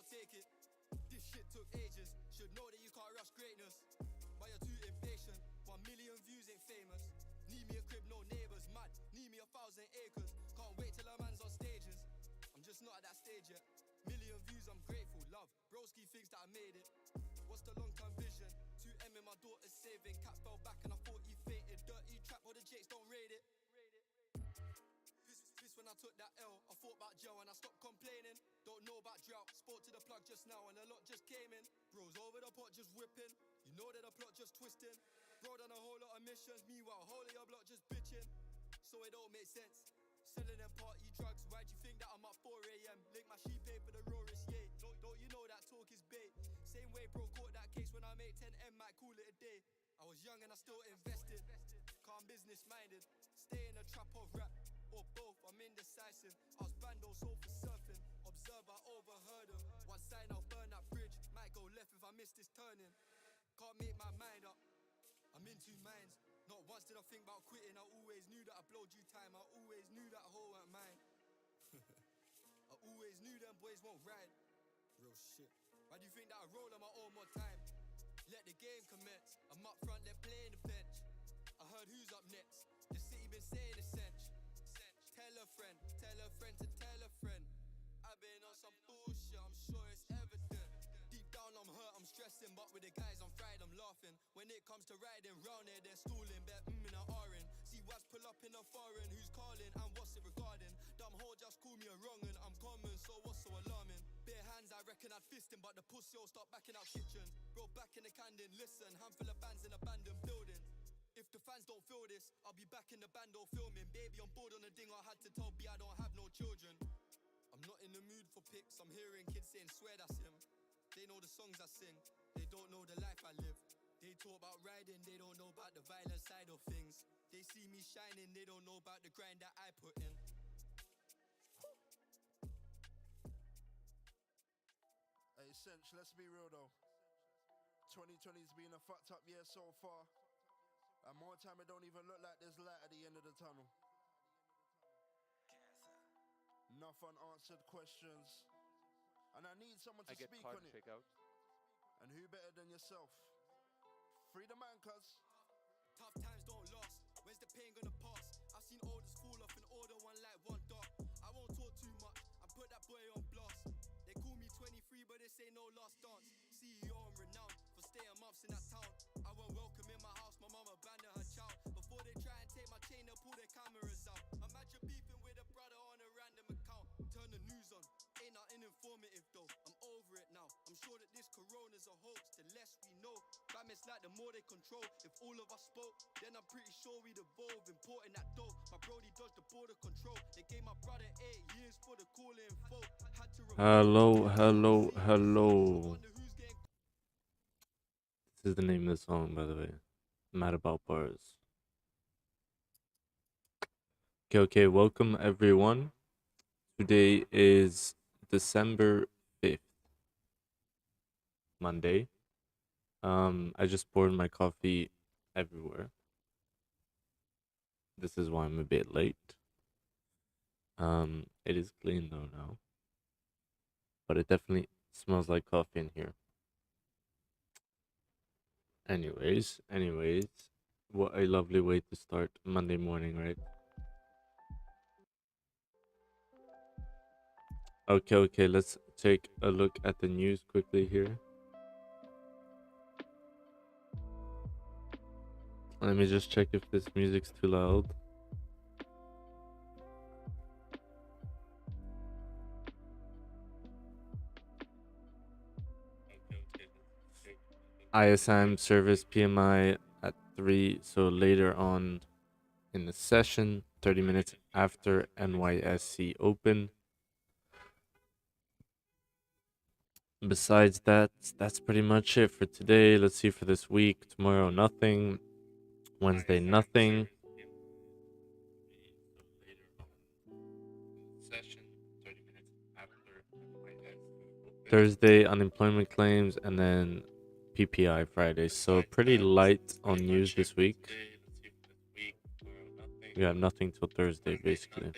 take it. This shit took ages. Should know that you can't rush greatness. But you're too impatient. 1 million views ain't famous. Need me a crib, no neighbors. Mad, need me 1,000 acres. Can't wait till a man's on stages. I'm just not at that stage yet. Million views, I'm grateful. Love, broski thinks that I made it. What's the long-term vision? 2M in my daughter's saving. Cat fell back and I thought he fainted. Dirty trap, all the jakes don't rate it. This when I took that L, I thought about jail and I stopped complaining. Don't know about drought, spoke to the plug just now and a lot just came in. Bros over the pot just whipping, you know that the plot just twisting. Bro done a whole lot of missions, meanwhile whole of your block just bitching. So it don't make sense, selling them party drugs. Why do you think that I'm up 4 AM? Link my sheep pay for the rawest, yeah. Don't you know that talk is bait? Same way bro caught that case when I made 10M, might call it a day. I was young and I still invested, calm business minded. Stay in a trap of rap, or both, I'm indecisive. I was bando sold for surfing, observe I overheard him. One sign I'll burn that bridge, might go left if I miss this turning. Can't make my mind up, I'm in two minds. Not once did I think about quitting, I always knew that I blow due time. I always knew that hoe weren't mine. I always knew them boys won't ride. Real shit. Why do you think that I roll on my own more time? Let the game commence, I'm up front, they're playing the bench. I heard who's up next, the city been saying a cinch. Tell a friend to tell a friend. I've been on some bullshit, I'm sure it's evident. Deep down I'm hurt, I'm stressing, but with the guys on Friday I'm laughing. When it comes to riding round here, they're stooling, bet in a RN. See what's pull up in a foreign, who's calling and what's it regarding? Dumb hoe just call me a wrongin', I'm common, so what's so alarming? Bare hands, I reckon I'd fist him, but the pussy will start backing out kitchen. Bro, back in the Camden, listen, handful of bands in abandoned building. If the fans don't feel this, I'll be back in the bando filming. Baby on board on the ding, I had to tell B I don't have no children. I'm not in the mood for pics, I'm hearing kids saying swear that's him. They know the songs I sing, they don't know the life I live. They talk about riding, they don't know about the violent side of things. They see me shining, they don't know about the grind that I put in. Hey, Cinch, let's be real though. 2020's been a fucked up year so far. And more time, it don't even look like there's light at the end of the tunnel. Enough unanswered questions. And I need someone to speak on it. And who better than yourself? Free the man, cuz. Tough times don't last, where's the pain gonna pass? I've seen orders fall off in order, one like one dot. I won't talk too much, I put that boy on blast. They call me 23, but this ain't no last dance. CEO and renowned for staying months in that town. I won't welcome in my house, my mama abandoned her child. Before they try and take my chain, they'll pull their cameras out. Imagine beefing with a brother on a random account. Turn the news on, ain't nothing informative though. I'm over it now, I'm sure that this corona's a hoax. The less we know, fam, it's like the more they control. If all of us spoke, then I'm pretty sure we'd evolve. Importing that dough, my brody dodged the border control. They gave my brother 8 years for the calling folk. Had to Hello. This is the name of the song, by the way. Mad About Bars. Okay, welcome everyone. Today is December 5th, Monday. I just poured my coffee everywhere. This is why I'm a bit late. It is clean though now. But it definitely smells like coffee in here. Anyways, what a lovely way to start Monday morning, right? Okay, let's take a look at the news quickly here. Let me just check if this music's too loud. ISM service PMI at 3, so later on in the session, 30 minutes after NYSE open. Besides that, that's pretty much it for today. Let's see for this week. Tomorrow, nothing. Wednesday, nothing. Thursday, unemployment claims, and then PPI Friday. So pretty light on news this week. We have nothing till Thursday, basically.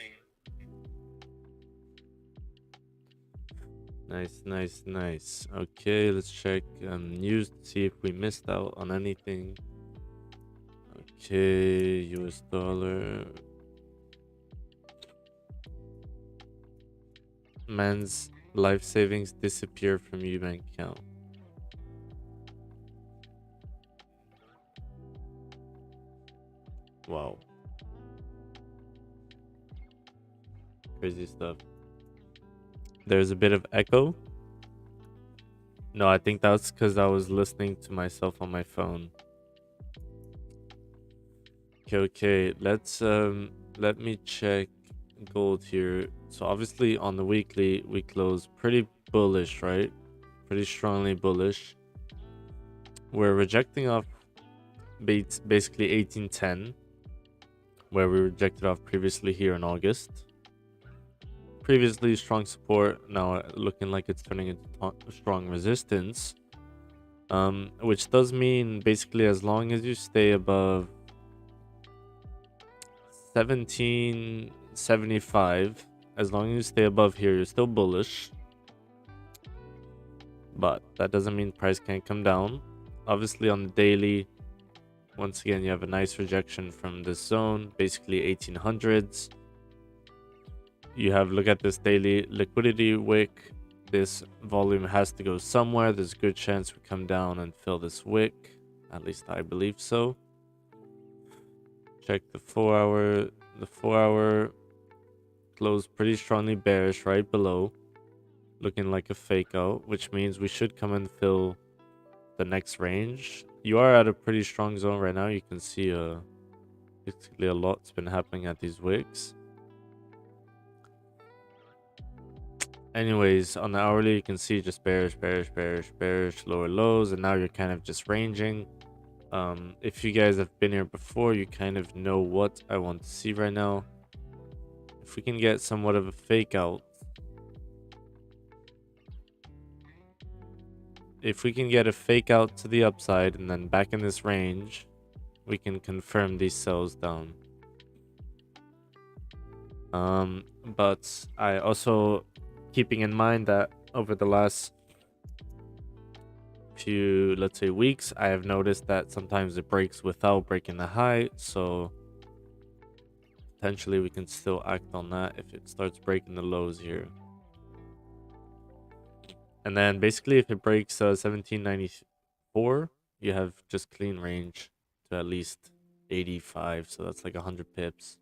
Nice. Okay, let's check news to see if we missed out on anything. Okay, US dollar. Man's life savings disappear from Eubank account. Wow. Crazy stuff. There's a bit of echo. No, I think that's because I was listening to myself on my phone. Okay. Let me check gold here. So obviously on the weekly we close pretty bullish, right? Pretty strongly bullish. We're rejecting off basically 1810, where we rejected off previously here in August. Previously strong support, now looking like it's turning into strong resistance, which does mean basically as long as you stay above 1775, as long as you stay above here, you're still bullish. But that doesn't mean price can't come down. Obviously on the daily, once again, you have a nice rejection from this zone, basically 1800s. You have, look at this daily liquidity wick. This volume has to go somewhere. There's a good chance we come down and fill this wick. At least I believe so. Check the 4 hour. The 4 hour closed pretty strongly bearish right below. Looking like a fake out, which means we should come and fill the next range. You are at a pretty strong zone right now. You can see basically a lot's been happening at these wicks. Anyways, on the hourly, you can see just bearish, lower lows, and now you're kind of just ranging. If you guys have been here before, you kind of know what I want to see right now. If we can get somewhat of a fake out, if we can get a fake out to the upside and then back in this range, we can confirm these sells down. But I also, keeping in mind that over the last few, let's say, weeks, I have noticed that sometimes it breaks without breaking the high, so potentially we can still act on that if it starts breaking the lows here. And then basically if it breaks 1794, you have just clean range to at least 85, so that's like 100 pips.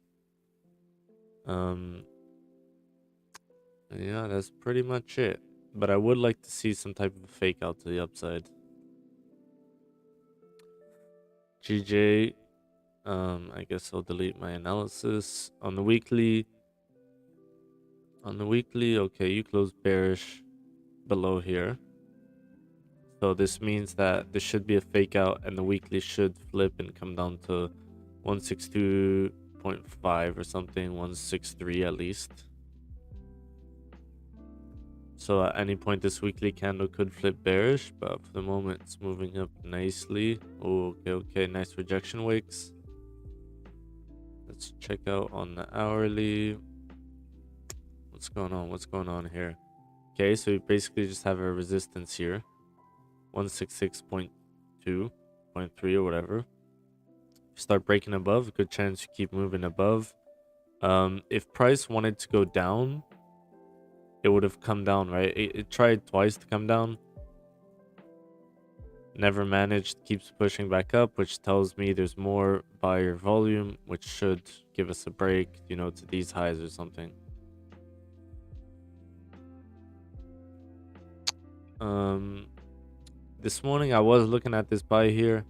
Yeah, that's pretty much it. But I would like to see some type of fake out to the upside. GJ, I guess I'll delete my analysis. On the weekly, okay, you close bearish below here. So this means that this should be a fake out and the weekly should flip and come down to 162.5 or something, 163 at least. So at any point this weekly candle could flip bearish, but for the moment it's moving up nicely. Oh, okay, nice rejection wicks. Let's check out on the hourly. What's going on here? Okay, so you basically just have a resistance here. 166.2, 0.3 or whatever. If you start breaking above, good chance you keep moving above. If price wanted to go down, it would have come down, right? It tried twice to come down. Never managed, keeps pushing back up, which tells me there's more buyer volume, which should give us a break, you know, to these highs or something. This morning I was looking at this buy here,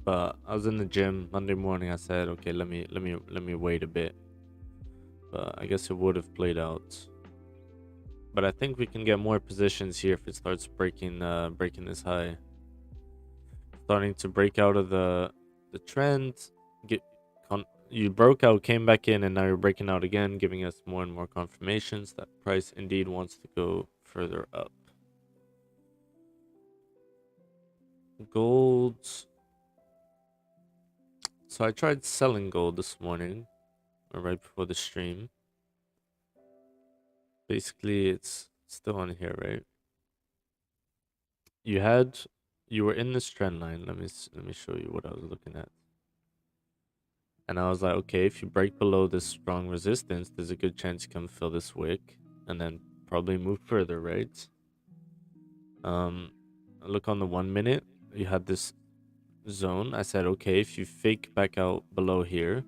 but I was in the gym Monday morning. I said, okay, let me wait a bit. But I guess it would have played out. But I think we can get more positions here if it starts breaking this high. Starting to break out of the trend. You broke out, came back in, and now you're breaking out again, giving us more and more confirmations that price indeed wants to go further up. Gold. So I tried selling gold this morning, or right before the stream. Basically, it's still on here, right? You were in this trend line. Let me show you what I was looking at. And I was like, okay, if you break below this strong resistance, there's a good chance you can fill this wick and then probably move further, right? Look on the 1 minute, you had this zone. I said, okay, if you fake back out below here,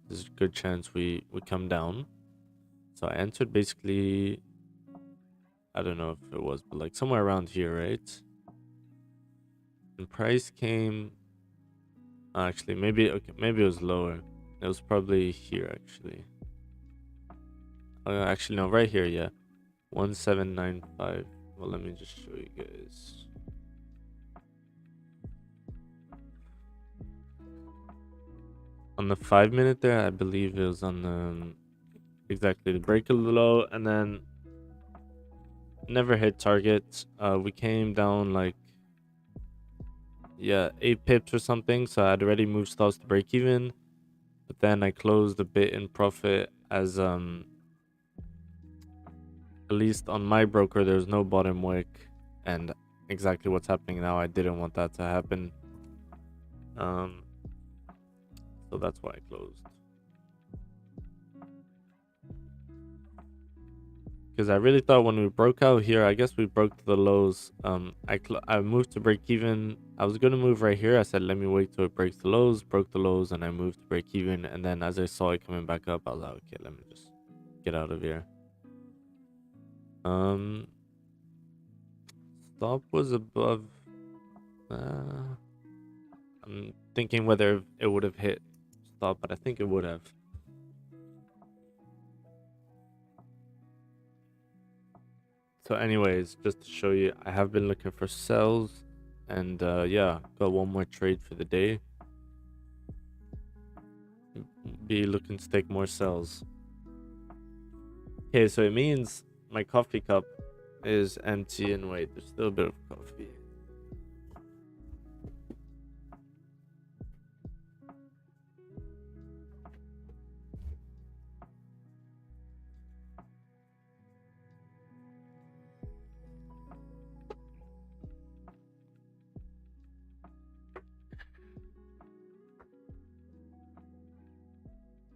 there's a good chance we come down. So I entered basically, I don't know if it was, but like somewhere around here, right? And price came, actually, maybe it was lower. It was probably here, actually. Actually, no, right here, yeah. 1795. Well, let me just show you guys. On the 5 minute there, I believe it was on the exactly the break of the low, and then never hit target. We came down like 8 pips or something, so I'd already moved stops to break even, but then I closed a bit in profit as at least on my broker there's no bottom wick, and exactly what's happening now, I didn't want that to happen. So that's why I closed. Because I really thought when we broke out here, I guess we broke to the lows. I moved to break even. I was going to move right here. I said, let me wait till it breaks the lows, broke the lows, and I moved to break even. And then as I saw it coming back up, I was like, okay, let me just get out of here. Stop was above. I'm thinking whether it would have hit stop, but I think it would have. So anyways, just to show you, I have been looking for sells, and yeah, got one more trade for the day. Be looking to take more sells. Okay, so it means my coffee cup is empty, and wait, there's still a bit of coffee.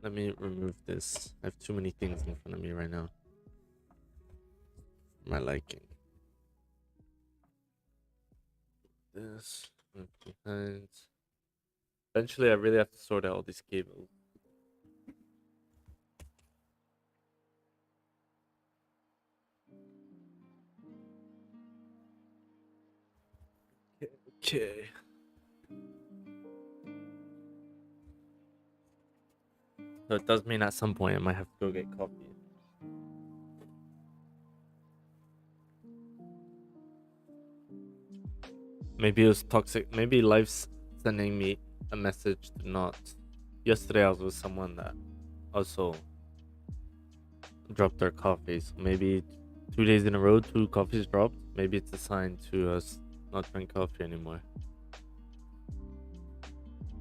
Let me remove this. I have too many things in front of me right now. My liking. This behind. Eventually, I really have to sort out all these cables. Okay. So it does mean at some point I might have to go get coffee. Maybe it was toxic. Maybe life's sending me a message to not. Yesterday I was with someone that also dropped their coffees. Maybe 2 days in a row, 2 coffees dropped. Maybe it's a sign to us not drink coffee anymore.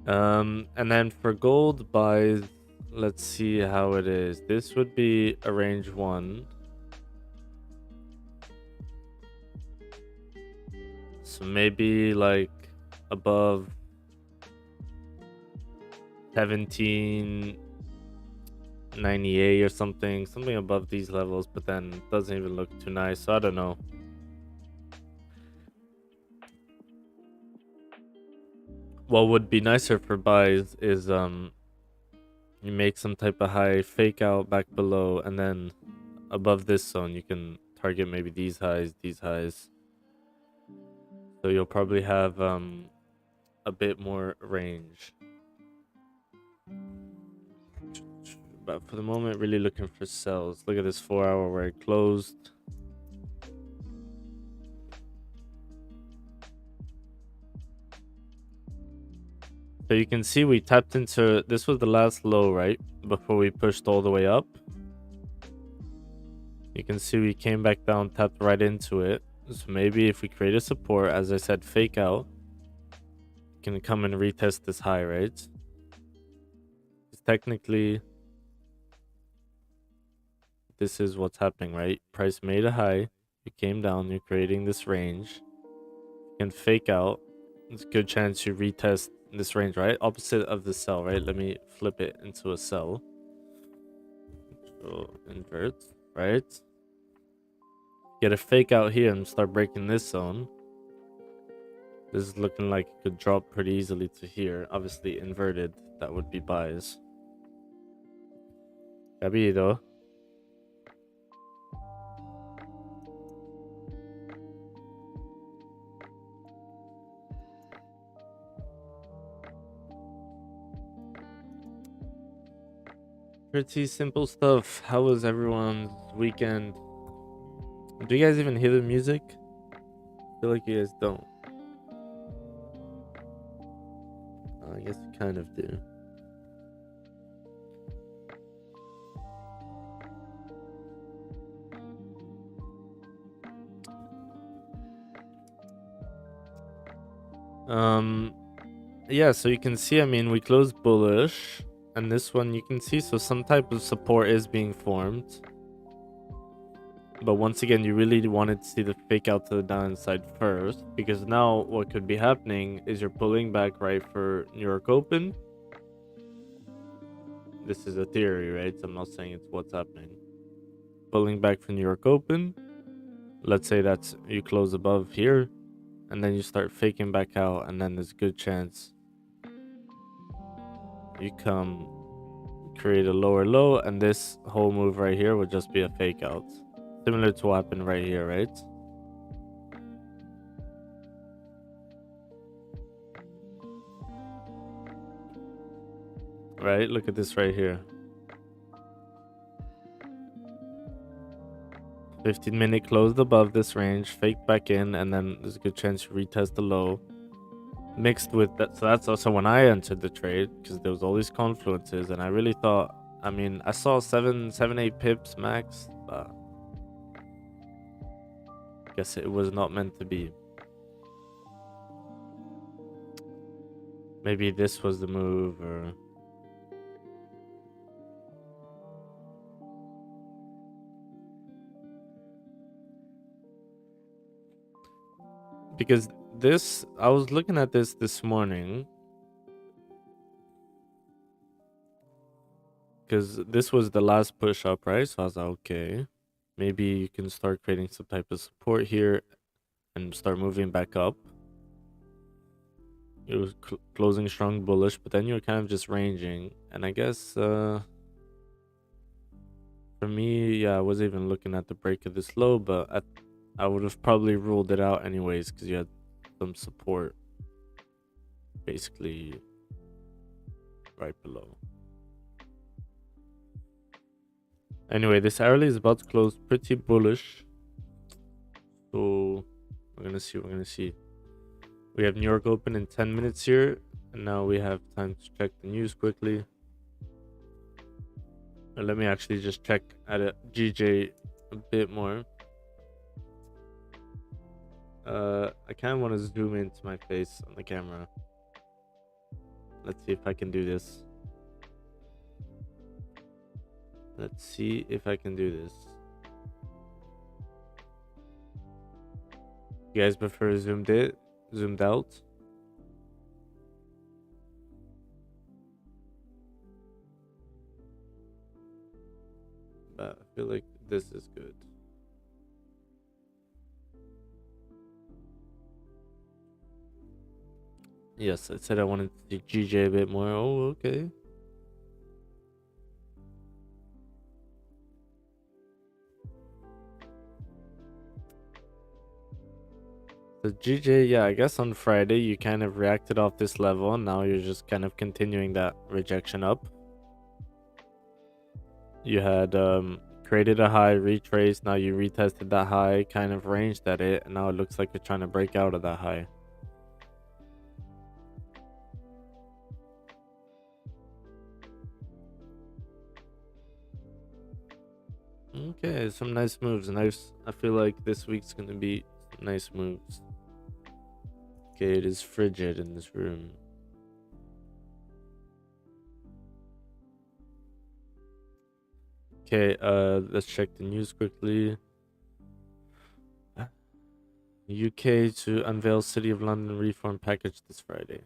And then for gold buys, let's see how it is. This would be a range 1. So maybe like above 1798 or something above these levels, but then it doesn't even look too nice, so I don't know. What would be nicer for buys is you make some type of high, fake out back below, and then above this zone you can target maybe these highs. So you'll probably have a bit more range. But for the moment, really looking for sells. Look at this 4 hour where it closed. So you can see we tapped into, this was the last low, right? Before we pushed all the way up. You can see we came back down, tapped right into it. So maybe if we create a support, as I said, fake out, can come and retest this high, right? Because technically, this is what's happening, right? Price made a high, You came down, you're creating this range. You can fake out. There's a good chance you retest this range, right? Opposite of the sell, right? Let me flip it into a sell. So invert, right? Get a fake out here and start breaking this zone. This is looking like it could drop pretty easily to here. Obviously inverted, that would be buys. Capido? Pretty simple stuff. How was everyone's weekend? Do you guys even hear the music? I feel like you guys don't. I guess you kind of do. Yeah, so you can see, I mean, we closed bullish, and this one you can see, so some type of support is being formed. But once again, you really wanted to see the fake out to the downside first, because now what could be happening is you're pulling back right for New York Open. This is a theory, right? So I'm not saying it's what's happening. Pulling back for New York Open. Let's say that's you close above here, and then you start faking back out, and then there's a good chance you come create a lower low, and this whole move right here would just be a fake out, similar to what happened right here, right? Right, look at this right here. 15-minute closed above this range, fake back in, and then there's a good chance you retest the low. Mixed with that, so that's also when I entered the trade, because there was all these confluences, and I really thought, I mean, I saw 7-8 pips max, but I guess it was not meant to be. Maybe this was the move, or because this, I was looking at this morning, because this was the last push up, right? So I was like, okay, maybe you can start creating some type of support here and start moving back up. It was closing strong bullish, but then you were kind of just ranging, and I guess for me, yeah, I wasn't even looking at the break of this low, but I would have probably ruled it out anyways, because you had some support basically right below. Anyway, this hourly is about to close pretty bullish, so we're gonna see. We have New York Open in 10 minutes here, and now we have time to check the news quickly. And let me actually just check at a GJ a bit more. I kind of want to zoom into my face on the camera. Let's see if I can do this. Let's see if I can do this. You guys prefer zoomed out? But I feel like this is good. Yes, I said I wanted to see GJ a bit more. Oh, okay. So GJ, yeah, I guess on Friday you kind of reacted off this level, and now you're just kind of continuing that rejection up. You had created a high, retraced, now you retested that high, kind of ranged at it, and now it looks like you're trying to break out of that high. Okay, some nice moves. I feel like this week's gonna be some nice moves. Okay, it is frigid in this room. Okay, let's check the news quickly. UK to unveil City of London reform package this Friday.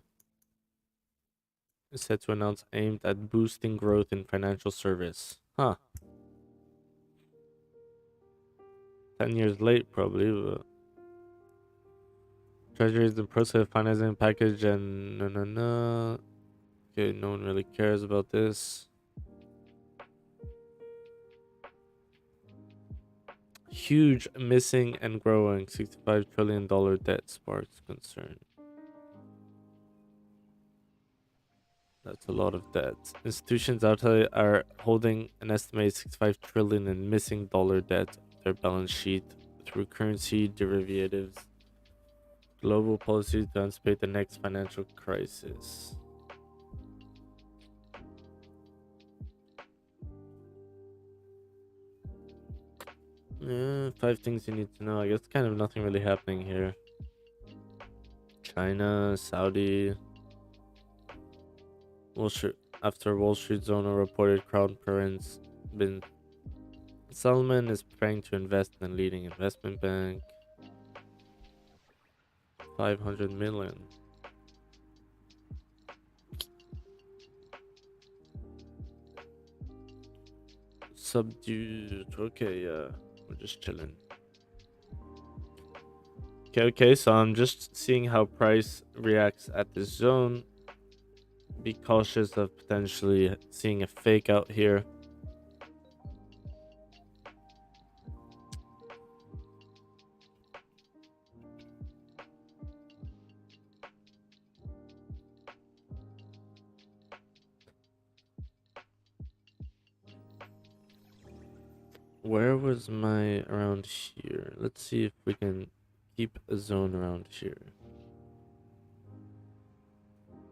It's set to announce aimed at boosting growth in financial service. Huh. 10 years late, probably, but Treasury is in the process of financing package and no. Okay, no one really cares about this. Huge missing and growing $65 trillion debt sparks concern. That's a lot of debt. Institutions outside are holding an estimated $65 trillion in missing dollar debt on their balance sheet through currency derivatives. Global policies to anticipate the next financial crisis. Yeah, 5 things you need to know. I guess kind of nothing really happening here. China, Saudi. After Wall Street owner reported Crown Prince bin Salman is preparing to invest in a leading investment bank. 500 million. Subdued. Okay, yeah. We're just chilling. Okay, so I'm just seeing how price reacts at this zone. Be cautious of potentially seeing a fake out here. Where was my around here? Let's see if we can keep a zone around here.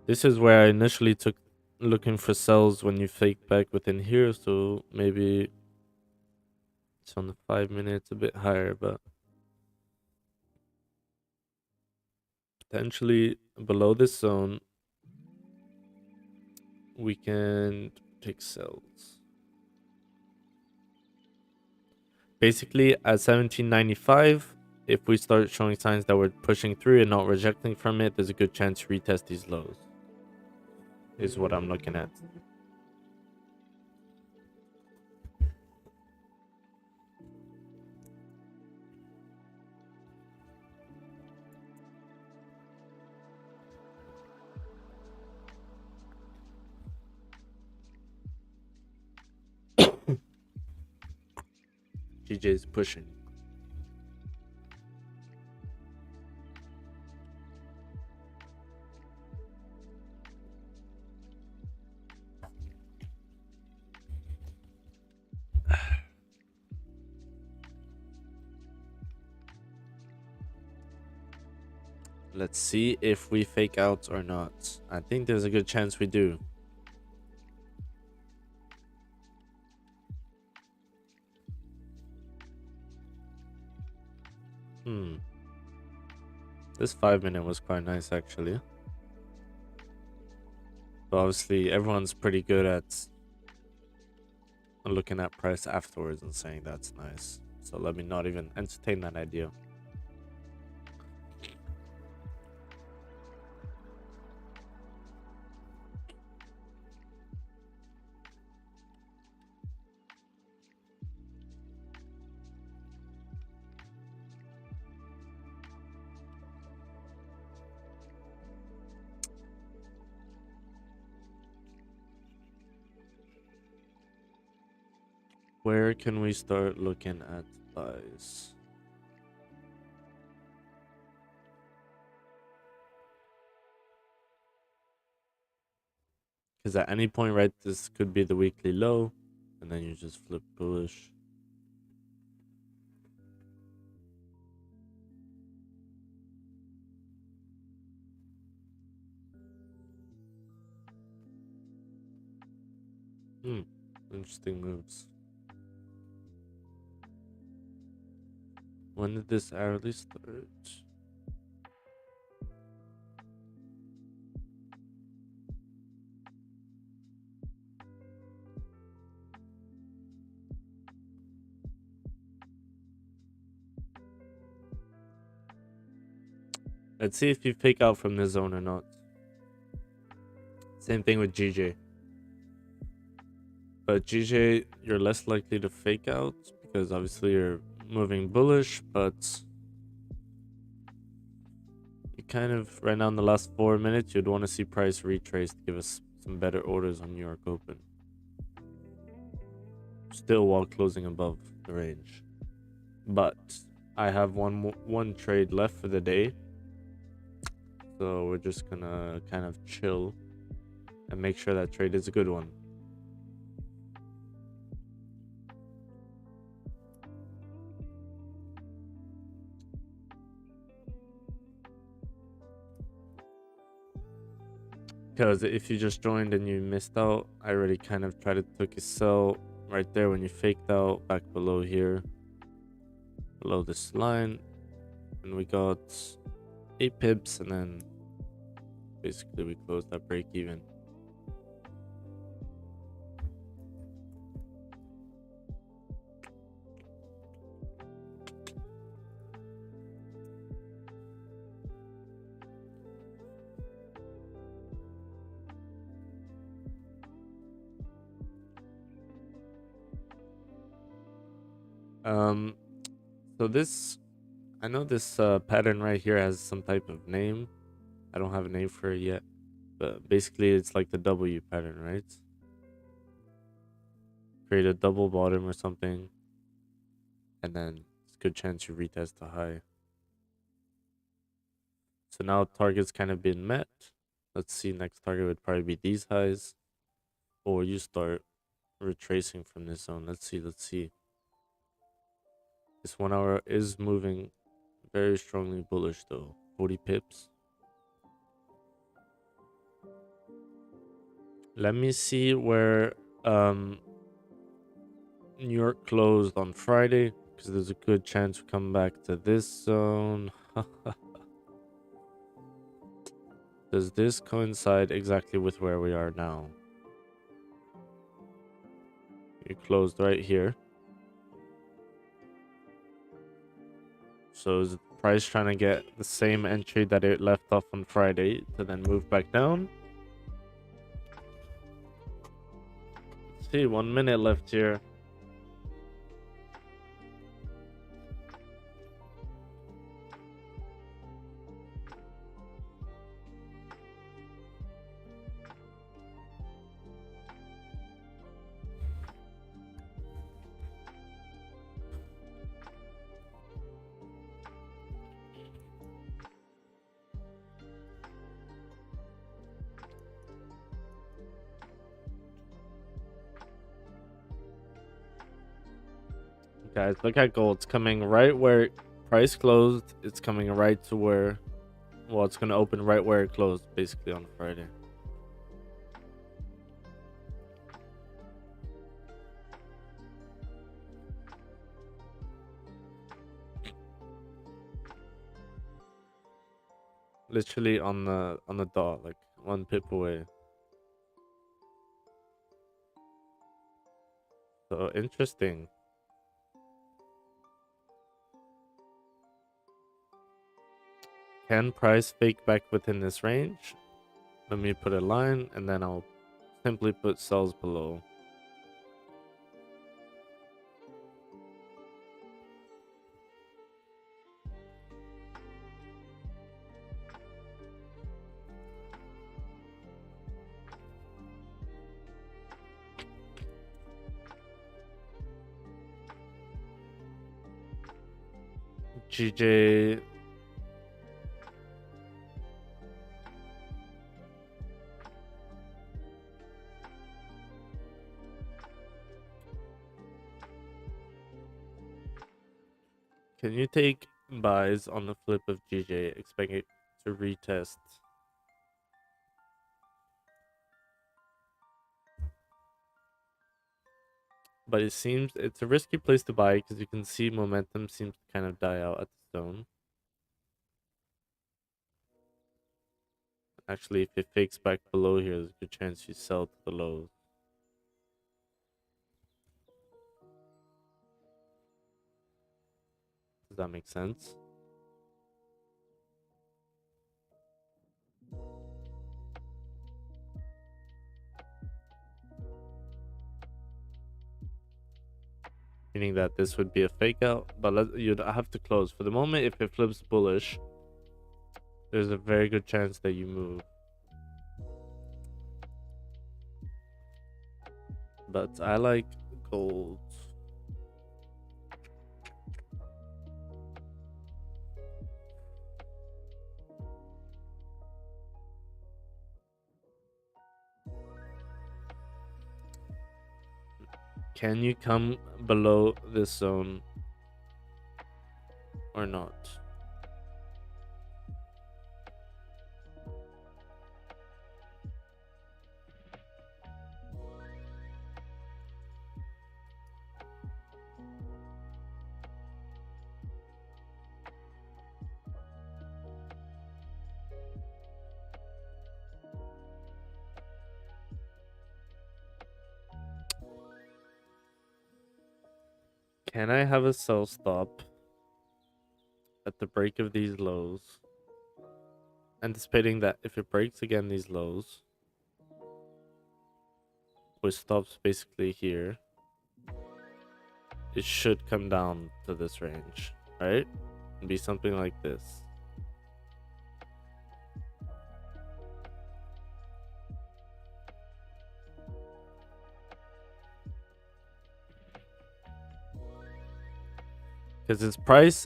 This is where I initially took looking for sells when you fake back within here, so maybe it's on the 5 minutes a bit higher, but potentially below this zone we can take sells. Basically at 1795, if we start showing signs that we're pushing through and not rejecting from it, there's a good chance to retest these lows. Is what I'm looking at. GJ is pushing. Let's see if we fake out or not. I think there's a good chance we do. This 5 minute was quite nice actually. But obviously everyone's pretty good at looking at price afterwards and saying that's nice. So let me not even entertain that idea. Where can we start looking at buys? Because at any point, right, this could be the weekly low, and then you just flip bullish. Interesting moves. When did this hourly start? Let's see if you fake out from this zone or not. Same thing with GJ. But GJ, you're less likely to fake out because obviously you're moving bullish, but you kind of, right now in the last 4 minutes, you'd want to see price retrace to give us some better orders on New York Open. Still while closing above the range. But I have one trade left for the day. So we're just gonna kind of chill and make sure that trade is a good one. Because if you just joined and you missed out, I already kind of tried to took a sell right there when you faked out back below here. Below this line. And we got 8 pips and then basically we closed that break even. So this, I know this pattern right here has some type of name. I don't have a name for it yet, but basically it's like the W pattern, right? Create a double bottom or something, and then it's a good chance you retest the high. So now target's kind of been met. Let's see, next target would probably be these highs, or you start retracing from this zone. Let's see. This 1 hour is moving very strongly bullish though, 40 pips. Let me see where New York closed on Friday, because there's a good chance we come back to this zone. Does this coincide exactly with where we are now? You closed right here. So is the price trying to get the same entry that it left off on Friday to then move back down? Let's see, 1 minute left here. Guys, look at gold. It's coming right where price closed. It's coming right to where, well, it's going to open right where it closed, basically, on Friday. Literally on the dot, like 1 pip away. So interesting. Can price fake back within this range? Let me put a line and then I'll simply put sells below. GJ. Can you take buys on the flip of GJ, expect it to retest? But it seems it's a risky place to buy because you can see momentum seems to kind of die out at the zone. Actually, if it fakes back below here, there's a good chance you sell to the lows. Does that make sense? meaning that this would be a fake out, but you'd have to close. For the moment, if it flips bullish, there's a very good chance that you move. But I like gold. Can you come below this zone or not? Can I have a sell stop at the break of these lows? Anticipating that if it breaks again these lows, which stops basically here, it should come down to this range, right? And be something like this. Because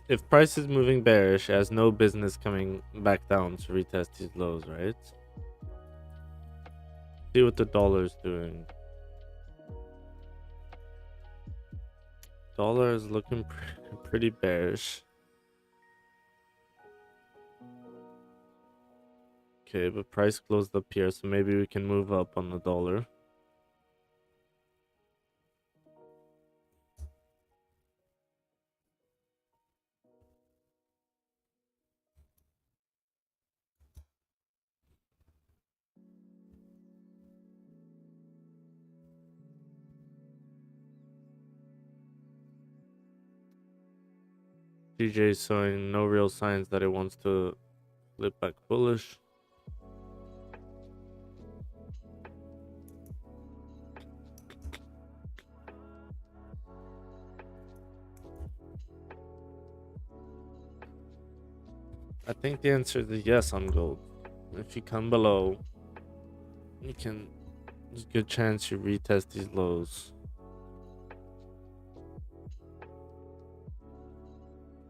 if price is moving bearish, it has no business coming back down to retest these lows, right? See what the dollar's doing. Dollar is looking pretty bearish. Okay, but price closed up here, so maybe we can move up on the dollar. DJ is showing no real signs that it wants to flip back bullish. I think the answer is yes on gold. If you come below, there's a good chance you retest these lows.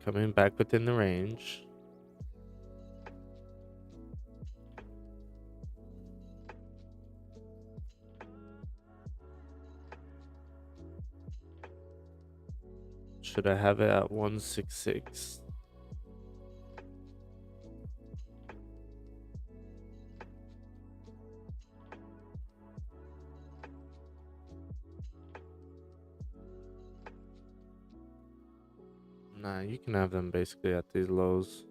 Coming back within the range. Should I have it at 166? Nah, you can have them basically at these lows.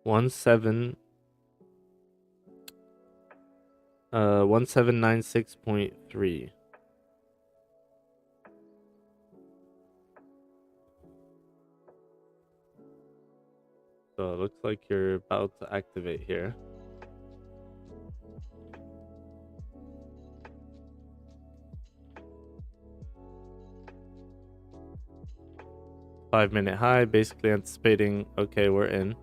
One seven 1796.3. So it looks like you're about to activate here. Five-minute high, basically anticipating, okay, we're in.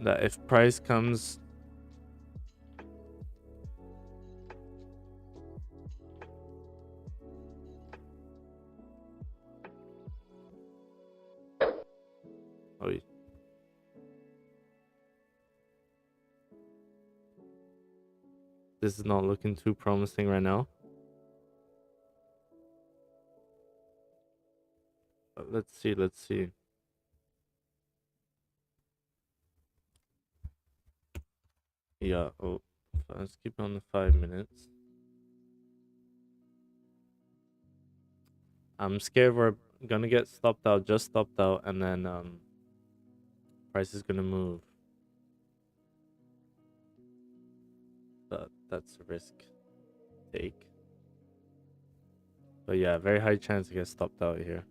That if price comes this is not looking too promising right now. But let's see. Yeah, let's keep on the 5 minutes. I'm scared we're gonna get stopped out, just stopped out, and then price is gonna move. But that's a risk take. But yeah, very high chance to get stopped out here.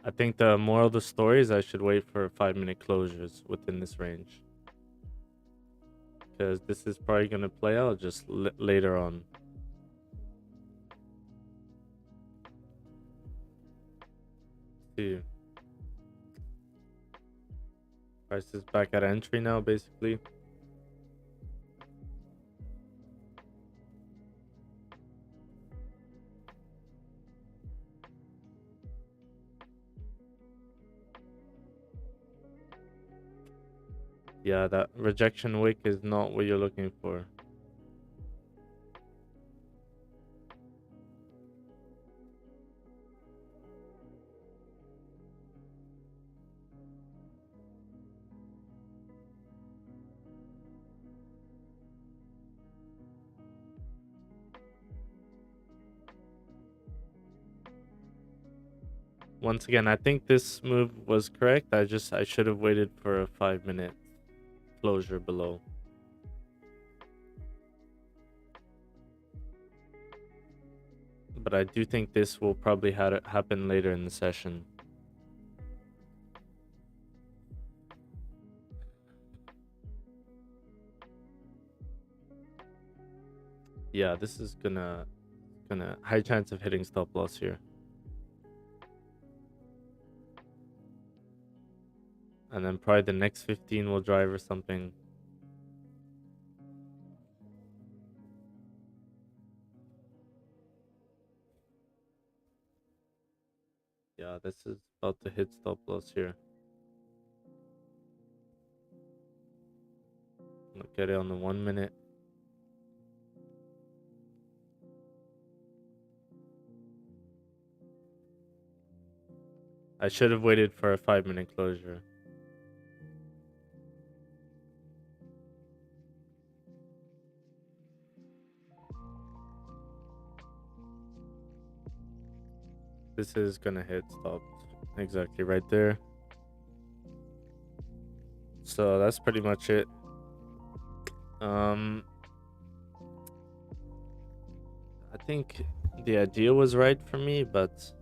I think the moral of the story is I should wait for 5-minute closures within this range. Because this is probably going to play out just later on. See. Price is back at entry now, basically. Yeah, that rejection wick is not what you're looking for. Once again, I think this move was correct. I should have waited for a 5-minute closure below. But I do think this will probably happen later in the session. Yeah, this is gonna high chance of hitting stop loss here. And then probably the next 15 will drive or something. Yeah, this is about to hit stop loss here. Look at it on the 1 minute. I should have waited for a 5-minute closure. This is gonna hit stop exactly right there. So that's pretty much it. I think the idea was right for me, but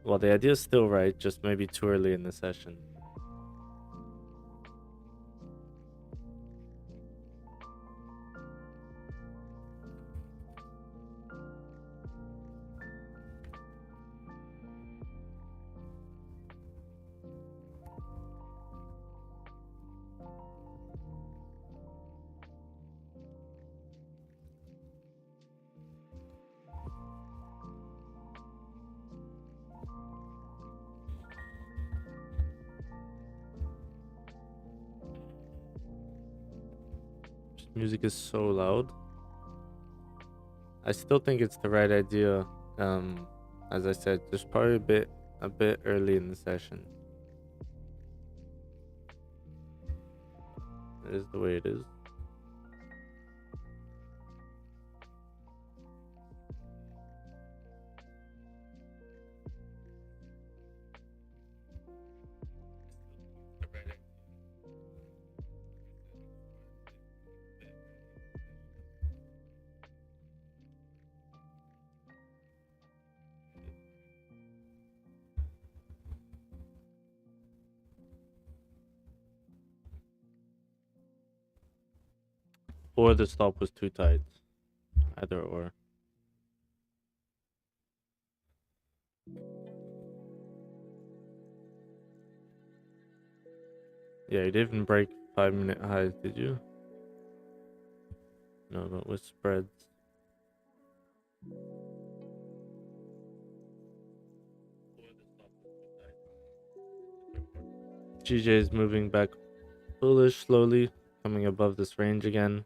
well, the idea is still right, just maybe too early in the session. Music is so loud. I still think it's the right idea. As I said, just probably a bit early in the session. It is the way it is. Or the stop was too tight. Either or. Yeah, you didn't break 5-minute highs, did you? No, but with spreads. GJ is moving back bullish slowly, coming above this range again.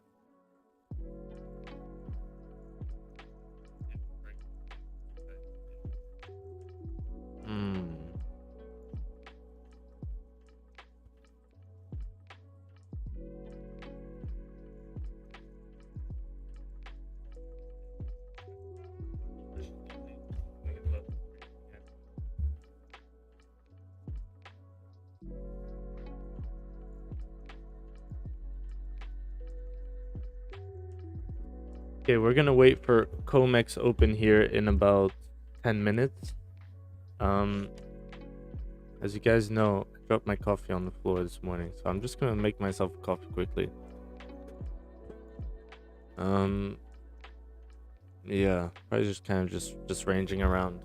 Okay, we're gonna wait for COMEX open here in about 10 minutes. As you guys know, I dropped my coffee on the floor this morning, so I'm just gonna make myself a coffee quickly. Yeah, probably just kind of just ranging around.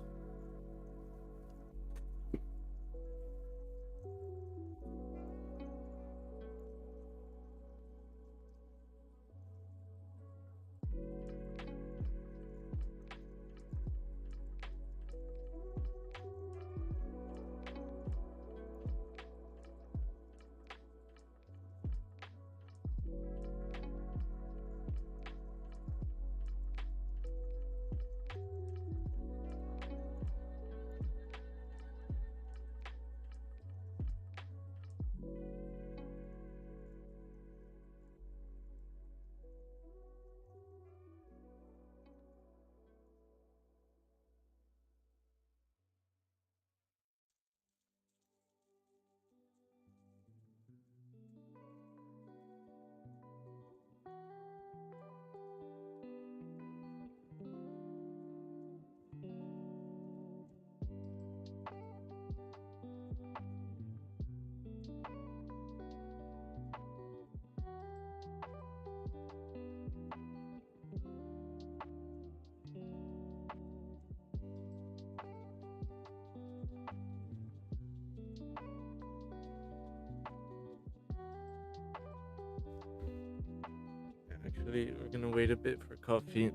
Actually, we're gonna wait a bit for coffee.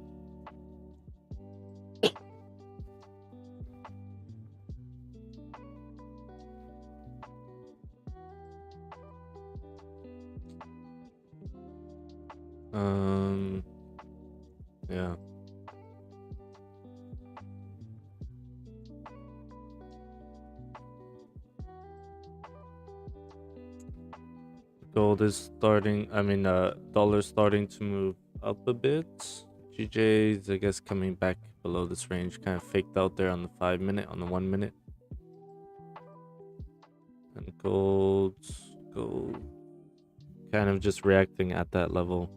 Yeah. Gold is starting, dollar starting to move up a bit. GJ's, I guess, coming back below this range, kind of faked out there on the 5 minute, on the 1 minute. And gold kind of just reacting at that level.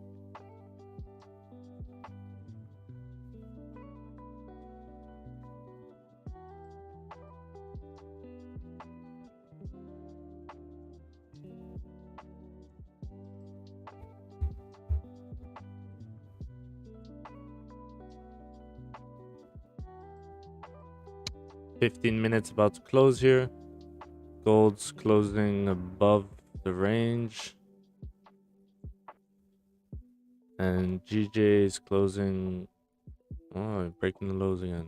$15 minutes about to close here. Gold's closing above the range. And GJ is closing, breaking the lows again.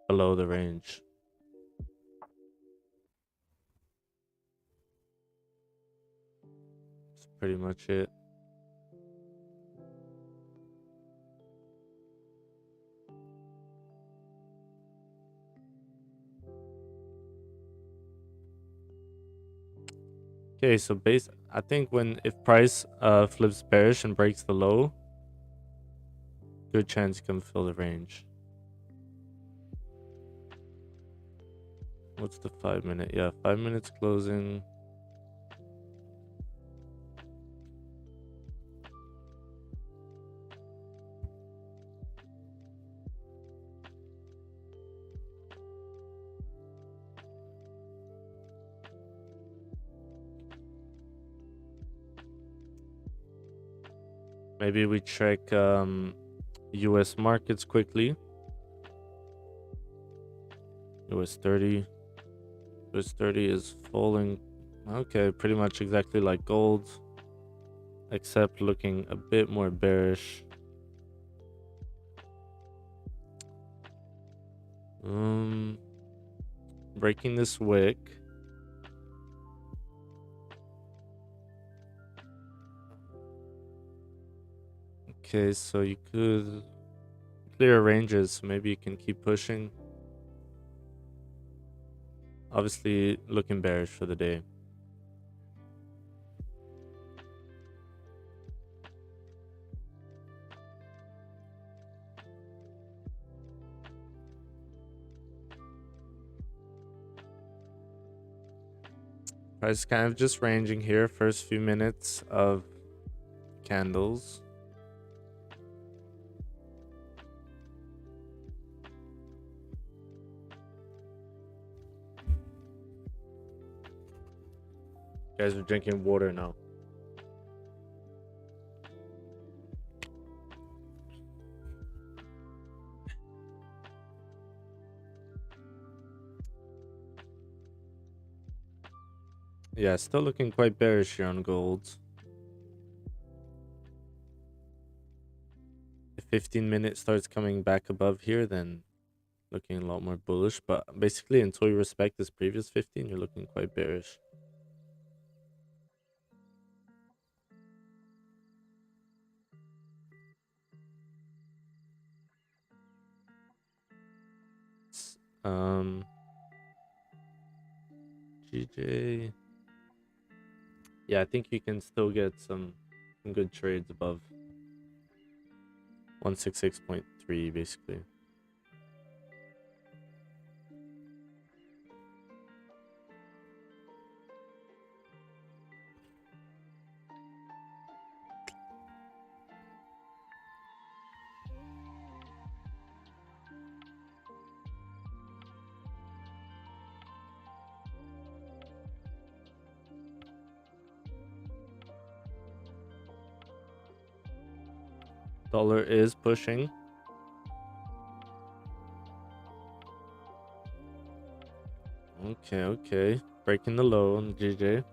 Below the range. That's pretty much it. Okay, so I think if price flips bearish and breaks the low, good chance you can fill the range. What's the 5 minute? Yeah, 5 minutes closing. Maybe we check US markets quickly. US 30. US 30 is falling. Okay, pretty much exactly like gold, except looking a bit more bearish. Breaking this wick. Okay, so you could clear ranges, so maybe you can keep pushing. Obviously looking bearish for the day. Price kind of just ranging here, first few minutes of candles. Guys are drinking water now. Yeah, still looking quite bearish here on gold. If 15-minute starts coming back above here, then looking a lot more bullish. But basically, until you respect this previous 15, you're looking quite bearish. GJ. Yeah, I think you can still get some good trades above 166.3 basically. Dollar is pushing. Okay. Breaking the low on GJ.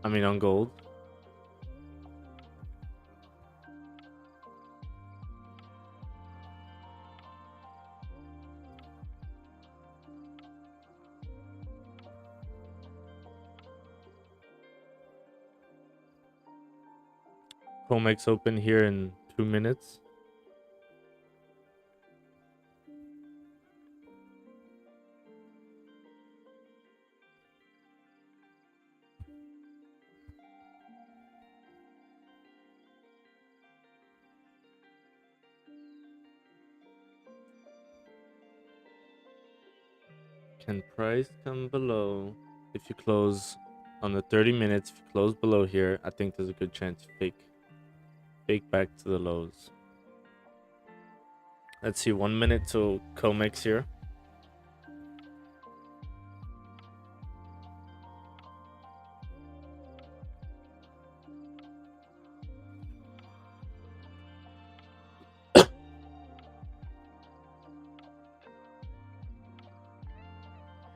I mean on gold. COMEX open here in 2 minutes. Can price come below? If you close on the 30 minutes, if you close below here, I think there's a good chance to fake back to the lows. Let's see, 1 minute to COMEX here.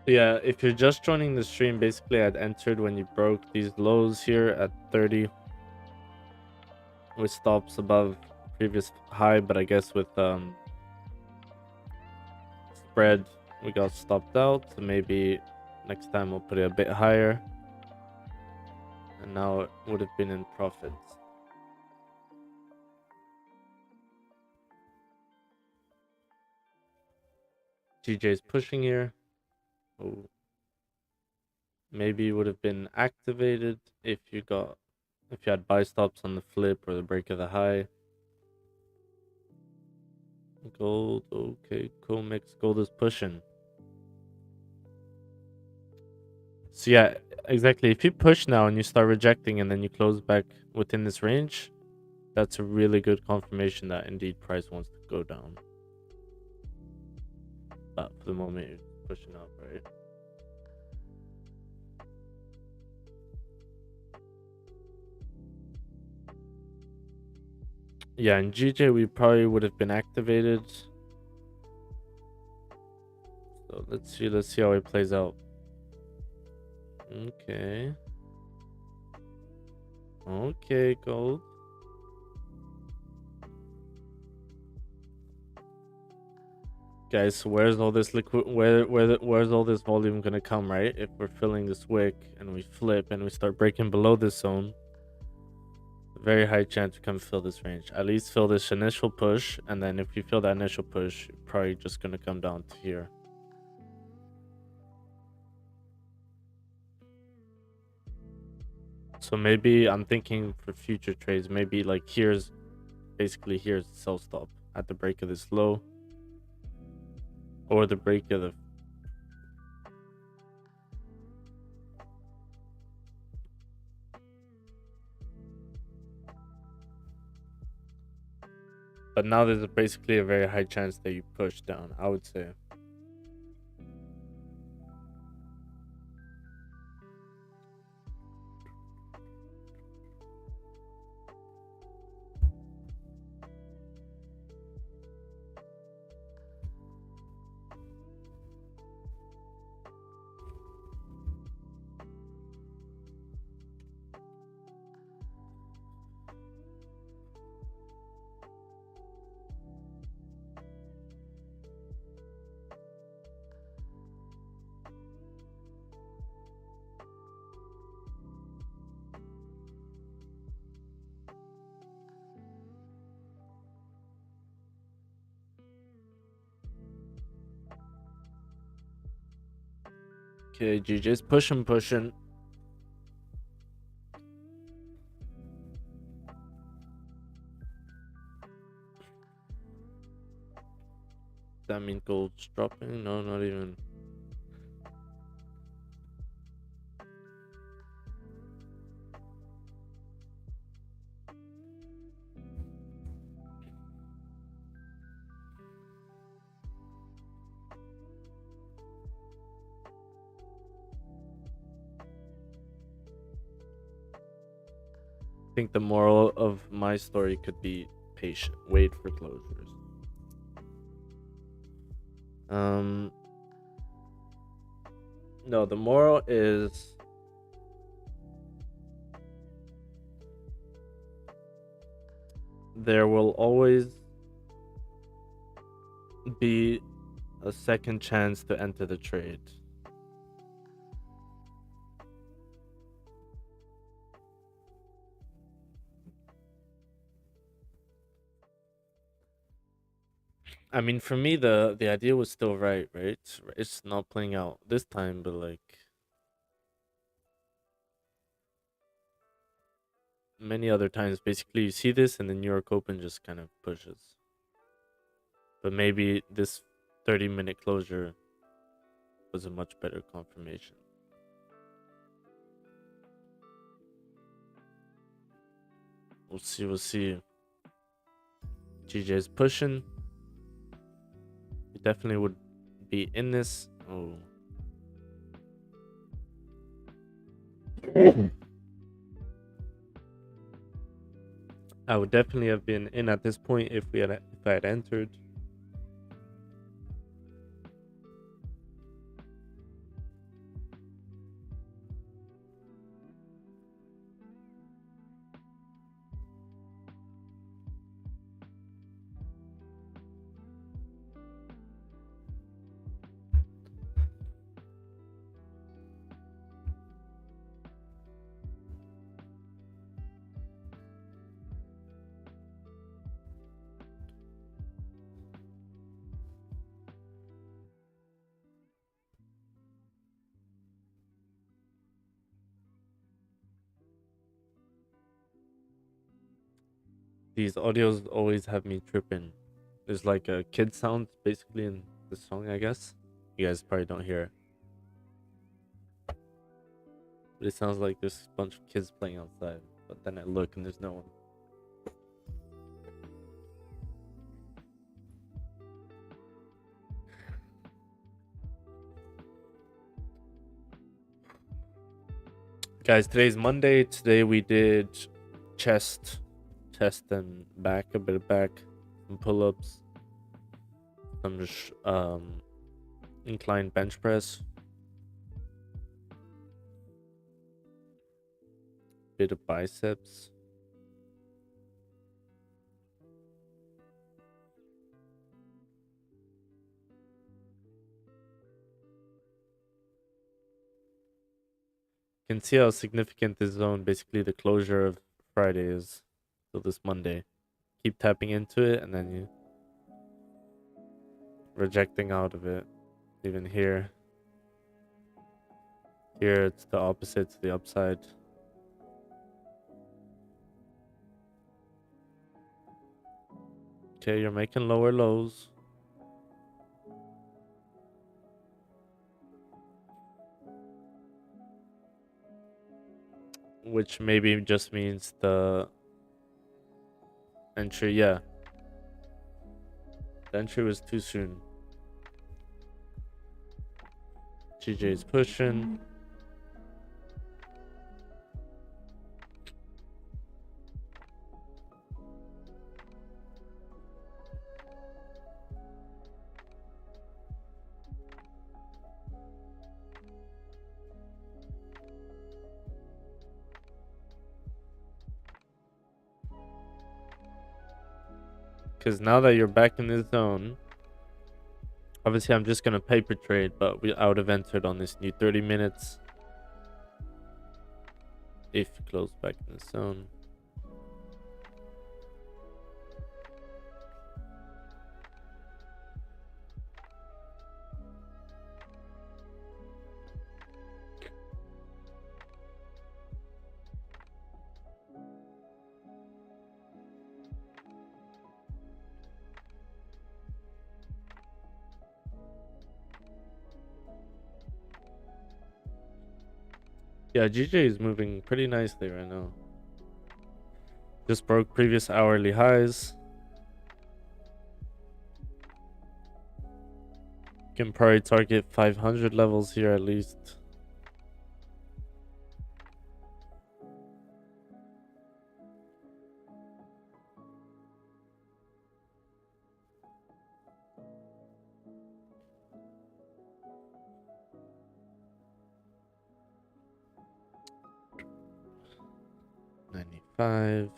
Yeah, if you're just joining the stream, basically I'd entered when you broke these lows here at 30 with stops above previous high, but I guess with spread we got stopped out, so maybe next time we'll put it a bit higher, and now it would have been in profits. GJ's pushing here. Oh, maybe it would have been activated if you had buy stops on the flip or the break of the high. Gold, okay, COMEX, gold is pushing. So yeah, exactly. If you push now and you start rejecting and then you close back within this range, that's a really good confirmation that indeed price wants to go down. But for the moment, you're pushing up, right? Yeah, in GJ we probably would have been activated. So let's see how it plays out. Okay, gold. Guys, so where's all this where's all this volume gonna come, right? If we're filling this wick and we flip and we start breaking below this zone, very high chance to come fill this range. At least fill this initial push, and then if you fill that initial push, you're probably just gonna come down to here. So maybe I'm thinking for future trades, maybe like here's the sell stop at the break of this low, or the break of the but now there's basically a very high chance that you push down, I would say. Okay, GJ's pushing. That mean gold's dropping? No, not even. I think the moral of my story could be patient. Wait for closures. No, the moral is there will always be a second chance to enter the trade. I mean, for me, the idea was still right? It's not playing out this time, but like many other times, basically you see this and the New York Open just kind of pushes. But maybe this 30-minute closure was a much better confirmation. We'll see. GJ's pushing. We definitely would be in this. Oh. I would definitely have been in at this point if I had entered. These audios always have me tripping. There's like a kid sound basically in the song, I guess. You guys probably don't hear it. But it sounds like there's a bunch of kids playing outside. But then I look and there's no one. Guys, today's Monday. Today we did chest, and back, a bit of back, some pull-ups, some inclined bench press, bit of biceps. You can see how significant this zone, basically the closure of Friday, is. So this Monday. Keep tapping into it and then you rejecting out of it. Even here. Here it's the opposite to the upside. Okay, you're making lower lows. Which maybe just means the entry, yeah. The entry was too soon. GJ is pushing. Because now that you're back in this zone, obviously I'm just going to paper trade, but I would have entered on this new 30 minutes. If you close back in the zone. Yeah, GJ is moving pretty nicely right now. Just broke previous hourly highs. Can probably target 500 levels here at least. $95.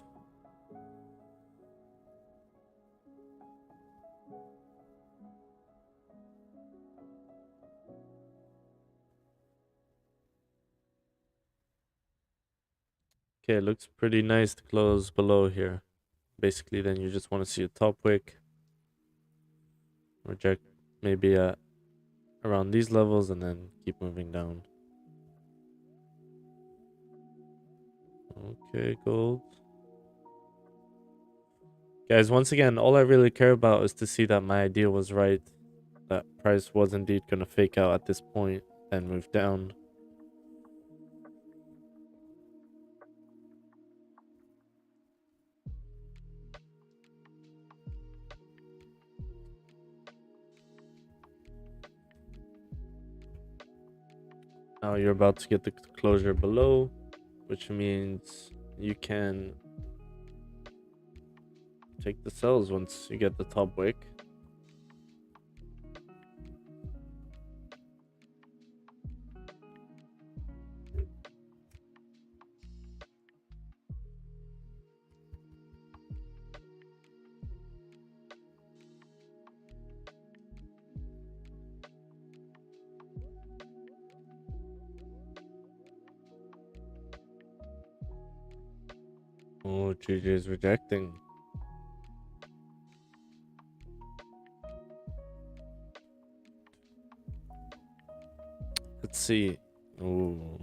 Okay, it looks pretty nice to close below here. Basically, then you just want to see a top wick. Reject maybe at around these levels and then keep moving down. Okay, gold. Guys, once again, all I really care about is to see that my idea was right. That price was indeed going to fake out at this point and move down. Now you're about to get the closure below, which means you can take the sells once you get the top wick. Oh, GJ is rejecting. Let's see. Ooh.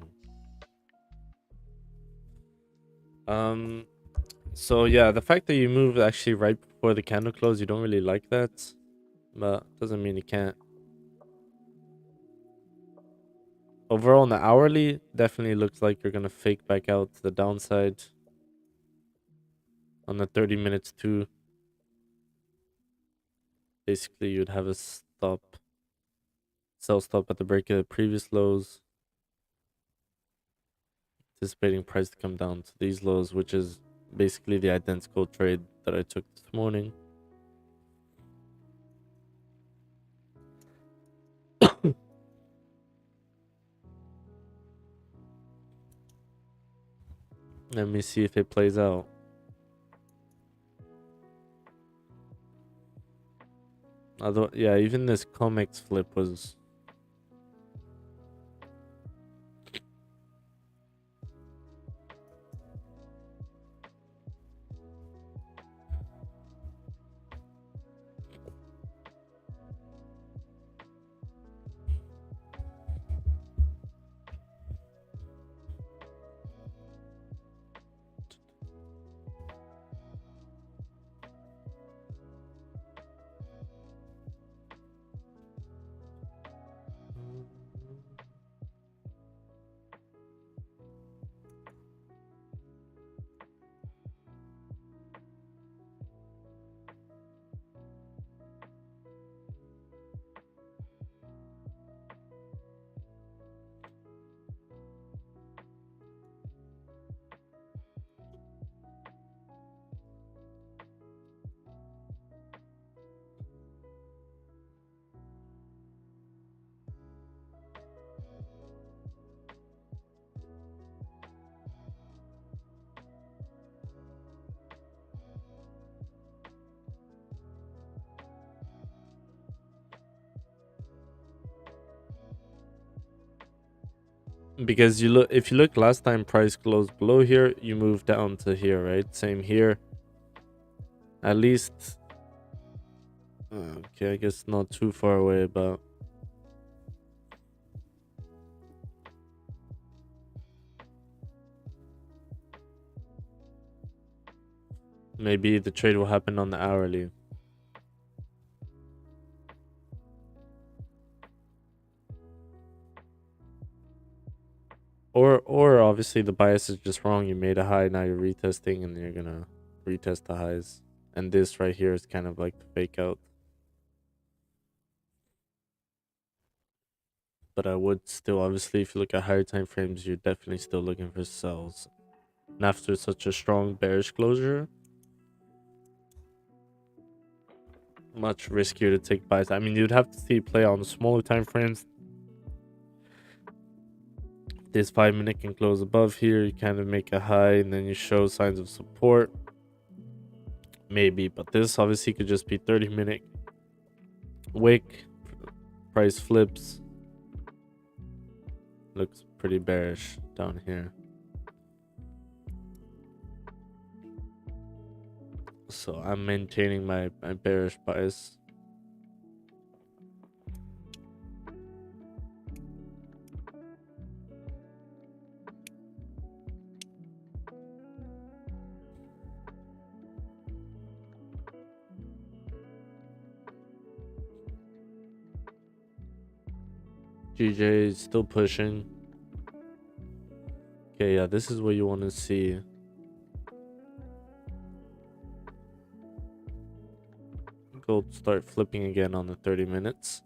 So yeah, the fact that you moved actually right before the candle close, you don't really like that, but doesn't mean you can't. Overall, on the hourly, definitely looks like you're gonna fake back out to the downside. On the 30 minutes too. Basically, you'd have a stop, sell stop at the break of the previous lows. Anticipating price to come down to these lows, which is basically the identical trade that I took this morning. Let me see if it plays out. Although, yeah, even this COMEX flip was... Because you look, if you look last time price closed below here, you move down to here, right? Same here. At least, okay, I guess not too far away, but maybe the trade will happen on the hourly. Or obviously the bias is just wrong. You made a high, now you're retesting, and you're gonna retest the highs. And this right here is kind of like the fake out. But I would still, obviously, if you look at higher time frames, you're definitely still looking for sells. And after such a strong bearish closure, much riskier to take buys. I mean, you'd have to see play on smaller time frames. This 5 minute can close above here. You kind of make a high, and then you show signs of support. Maybe, but this obviously could just be 30-minute wick. Price flips. Looks pretty bearish down here. So I'm maintaining my bearish bias. GJ is still pushing. Okay, yeah, this is what you want to see. Gold start flipping again on the 30 minutes.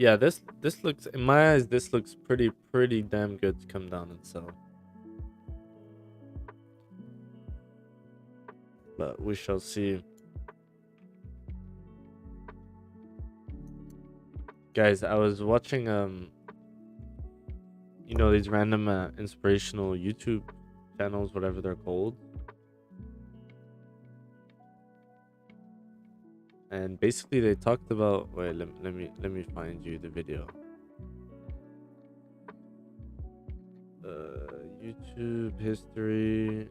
Yeah, this looks, in my eyes, this looks pretty damn good to come down and sell. But we shall see. Guys, I was watching you know, these random inspirational YouTube channels, whatever they're called. And basically they talked about, wait, let me find you the video. YouTube history.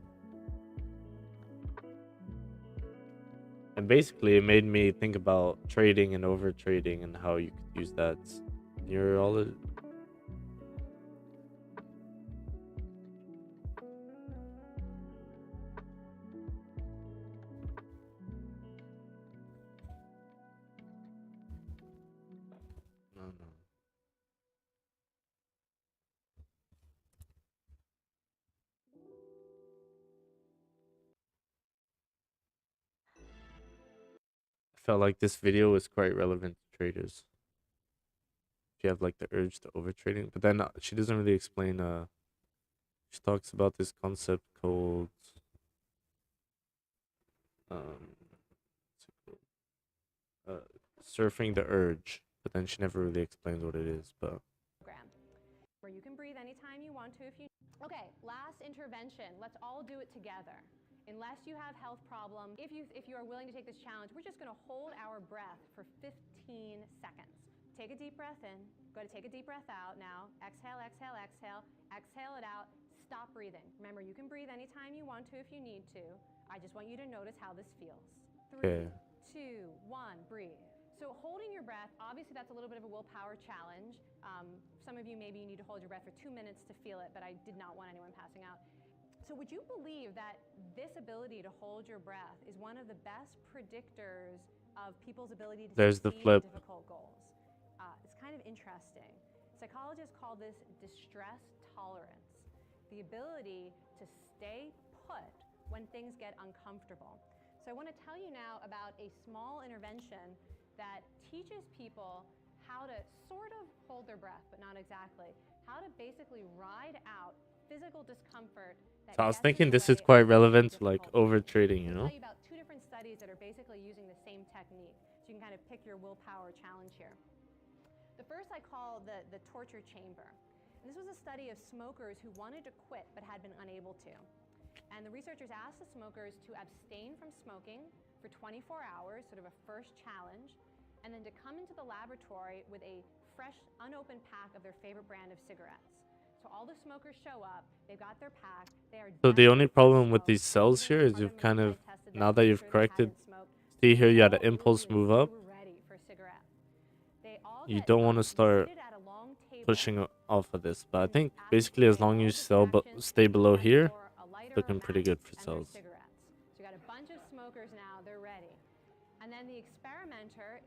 And basically it made me think about trading and over trading and how you could use that near all it. No. I felt like this video was quite relevant to traders. If you have like the urge to over trading, but then she doesn't really explain. She talks about this concept called surfing the urge, but then she never really explains what it is. But where you can breathe anytime you want to if you. Okay, last intervention. Let's all do it together. Unless you have health problems, if you are willing to take this challenge, we're just going to hold our breath for 15 seconds. Take a deep breath in. Go to take a deep breath out now. Exhale, exhale, exhale. Exhale it out. Stop breathing. Remember, you can breathe anytime you want to if you need to. I just want you to notice how this feels. 3, 2, 1, breathe. So holding your breath, obviously that's a little bit of a willpower challenge. Some of you, maybe you need to hold your breath for 2 minutes to feel it, but I did not want anyone passing out. So would you believe that this ability to hold your breath is one of the best predictors of people's ability to succeed in difficult goals? It's kind of interesting. Psychologists call this distress tolerance, the ability to stay put when things get uncomfortable. So I want to tell you now about a small intervention that teaches people how to sort of hold their breath, but not exactly. How to basically ride out physical discomfort. So I was thinking this is quite relevant to like over trading, you know? I'll tell you about 2 different studies that are basically using the same technique. So you can kind of pick your willpower challenge here. The first I call the torture chamber. And this was a study of smokers who wanted to quit but had been unable to. And the researchers asked the smokers to abstain from smoking for 24 hours, sort of a first challenge, and then to come into the laboratory with a fresh, unopened pack of their favorite brand of cigarettes. So all the smokers show up, they've got their pack, they are. So the only problem with these cells here is you've kind of, now that you've corrected See here, you had an impulse move up. They were ready for a cigarette. They all You get don't want to start seated at a long table pushing off of this, but I and think ask basically as away long as all you sell but distractions stay below except here, for a lighter, a looking pretty good match, for and their sells. cigarettes. So you got a bunch of smokers now, they're ready. And then the experimenter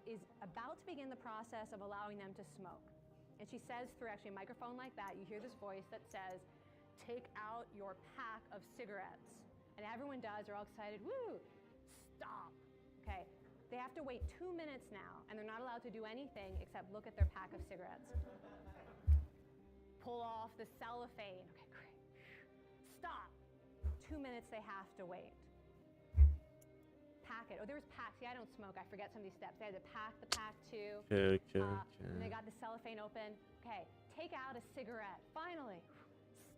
is about to begin the process of allowing them to smoke. And she says through actually a microphone like that, you hear this voice that says, take out your pack of cigarettes. And everyone does, they're all excited, woo, stop. Okay, they have to wait 2 minutes now, and they're not allowed to do anything except look at their pack of cigarettes. Pull off the cellophane. Okay, great. Stop. 2 minutes they have to wait. Pack it. Oh, there was pack. See, I don't smoke. I forget some of these steps. They had to pack the pack too. Okay. And they got the cellophane open. Okay, take out a cigarette. Finally.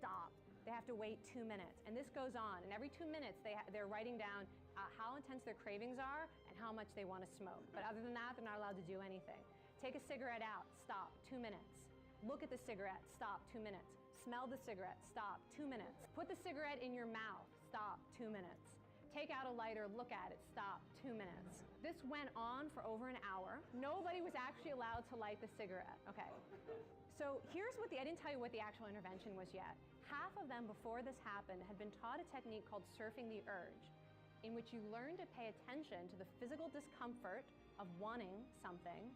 Stop. They have to wait 2 minutes. And this goes on. And every 2 minutes, they're writing down how intense their cravings are and how much they want to smoke. But other than that, they're not allowed to do anything. Take a cigarette out. Stop. 2 minutes. Look at the cigarette. Stop. 2 minutes. Smell the cigarette. Stop. 2 minutes. Put the cigarette in your mouth. Stop. 2 minutes. Take out a lighter. Look at it. Stop. 2 minutes. This went on for over an hour. Nobody was actually allowed to light the cigarette. Okay. So here's what I didn't tell you what the actual intervention was yet. Half of them before this happened had been taught a technique called surfing the urge, in which you learn to pay attention to the physical discomfort of wanting something.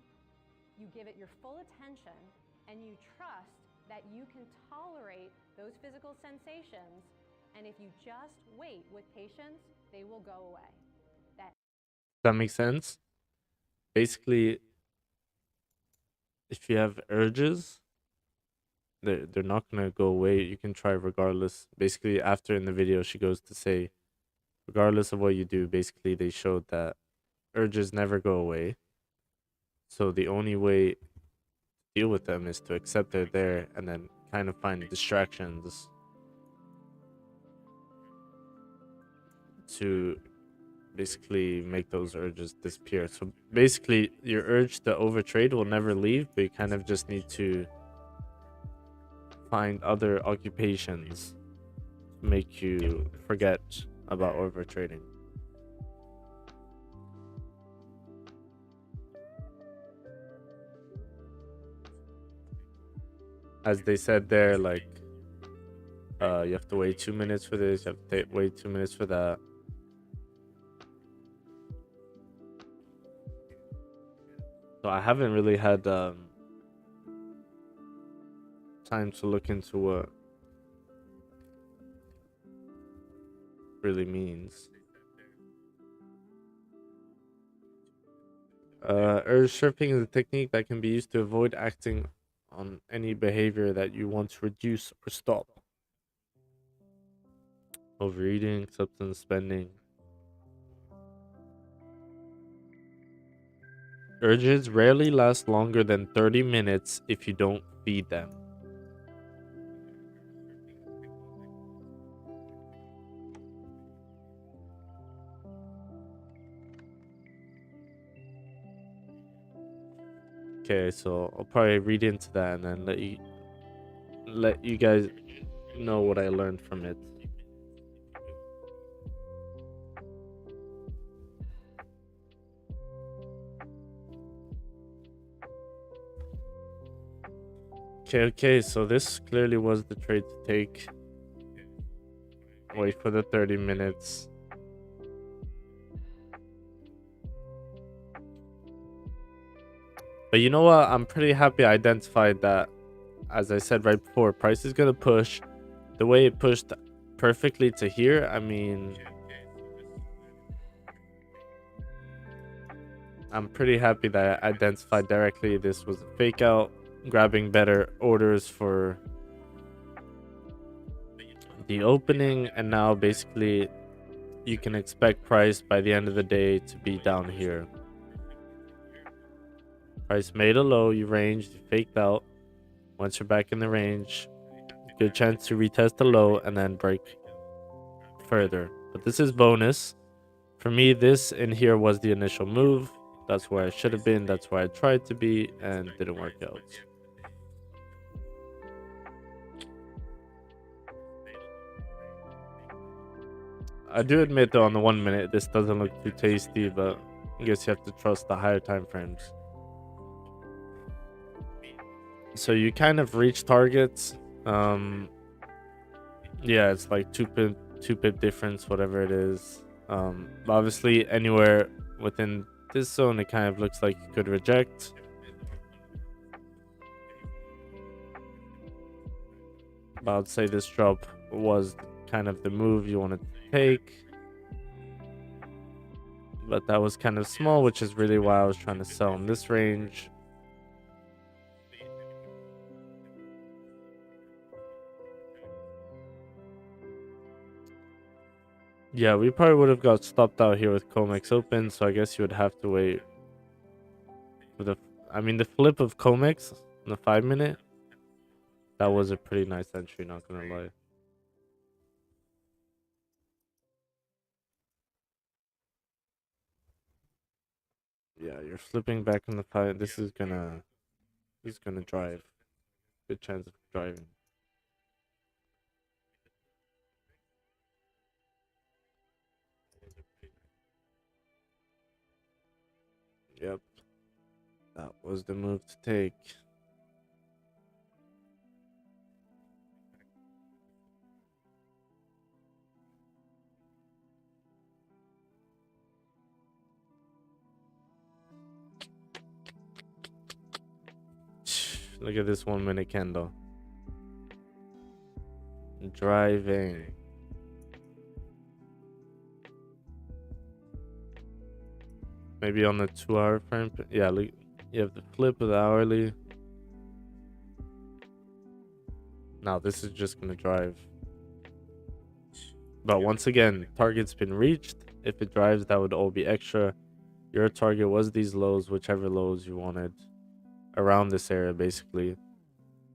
You give it your full attention, and you trust that you can tolerate those physical sensations, and if you just wait with patience, they will go away. That makes sense. Basically, if you have urges, they're not gonna go away. You can try regardless. Basically, after in the video, she goes to say, regardless of what you do, basically they showed that urges never go away. So the only way to deal with them is to accept they're there and then kind of find distractions to basically make those urges disappear. So basically, your urge to overtrade will never leave, but you kind of just need to find other occupations to make you forget about overtrading. As they said there, like, you have to wait 2 minutes for this, you have to wait 2 minutes for that. So I haven't really had time to look into what really means. Urge surfing is a technique that can be used to avoid acting on any behavior that you want to reduce or stop. Overeating, substance spending. Urges rarely last longer than 30 minutes if you don't feed them. Okay, so I'll probably read into that and then let you guys know what I learned from it. Okay, so this clearly was the trade to take. Wait for the 30 minutes. But you know what? I'm pretty happy I identified that, as I said right before, price is going to push. The way it pushed perfectly to here, I mean, I'm pretty happy that I identified directly this was a fake out, grabbing better orders for the opening, and now basically you can expect price by the end of the day to be down here. Price made a low, you ranged, you faked out. Once you're back in the range, good chance to retest the low and then break further. But this is bonus. For me, this in here was the initial move. That's where I should have been. That's where I tried to be and didn't work out. I do admit though, on the 1 minute, this doesn't look too tasty, but I guess you have to trust the higher time frames. So you kind of reach targets. Yeah, it's like two pip difference, whatever it is. But obviously anywhere within this zone, it kind of looks like you could reject. But I'd say this drop was kind of the move you want to take. But that was kind of small, which is really why I was trying to sell in this range. Yeah, we probably would have got stopped out here with COMEX open, so I guess you would have to wait for the... I mean, the flip of COMEX in the 5 minute, that was a pretty nice entry, not gonna lie. Yeah, you're flipping back in the 5. This is gonna drive. Good chance of driving. Yep. That was the move to take. Look at this 1 minute candle. Driving. Maybe on the 2 hour frame. Yeah, look, you have the flip of the hourly. Now this is just gonna drive. But once again, target's been reached. If it drives, that would all be extra. Your target was these lows, whichever lows you wanted. Around this area, basically.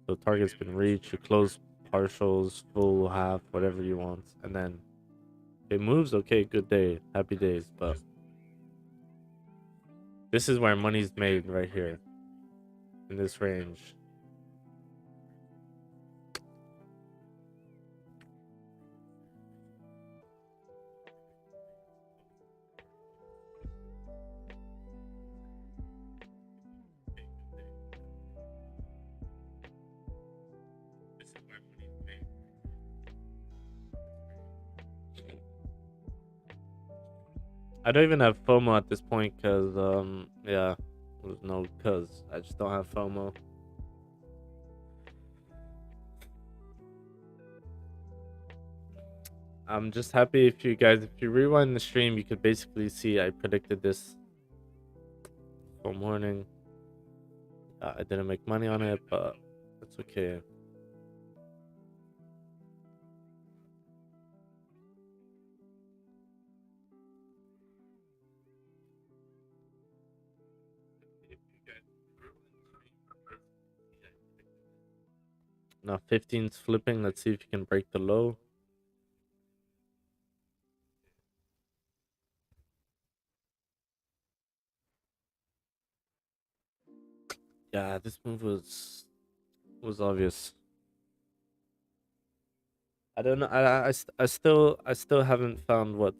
So target's been reached. You close partials, full, half, whatever you want. And then if it moves, okay, good day. Happy days. But this is where money's made right here. In this range. I don't even have FOMO at this point because, yeah, there's no cause. I just don't have FOMO. I'm just happy if you rewind the stream, you could basically see I predicted this for morning. I didn't make money on it, but it's okay. Now 15's flipping. Let's see if you can break the low. Yeah, this move was obvious. I don't know. I still haven't found what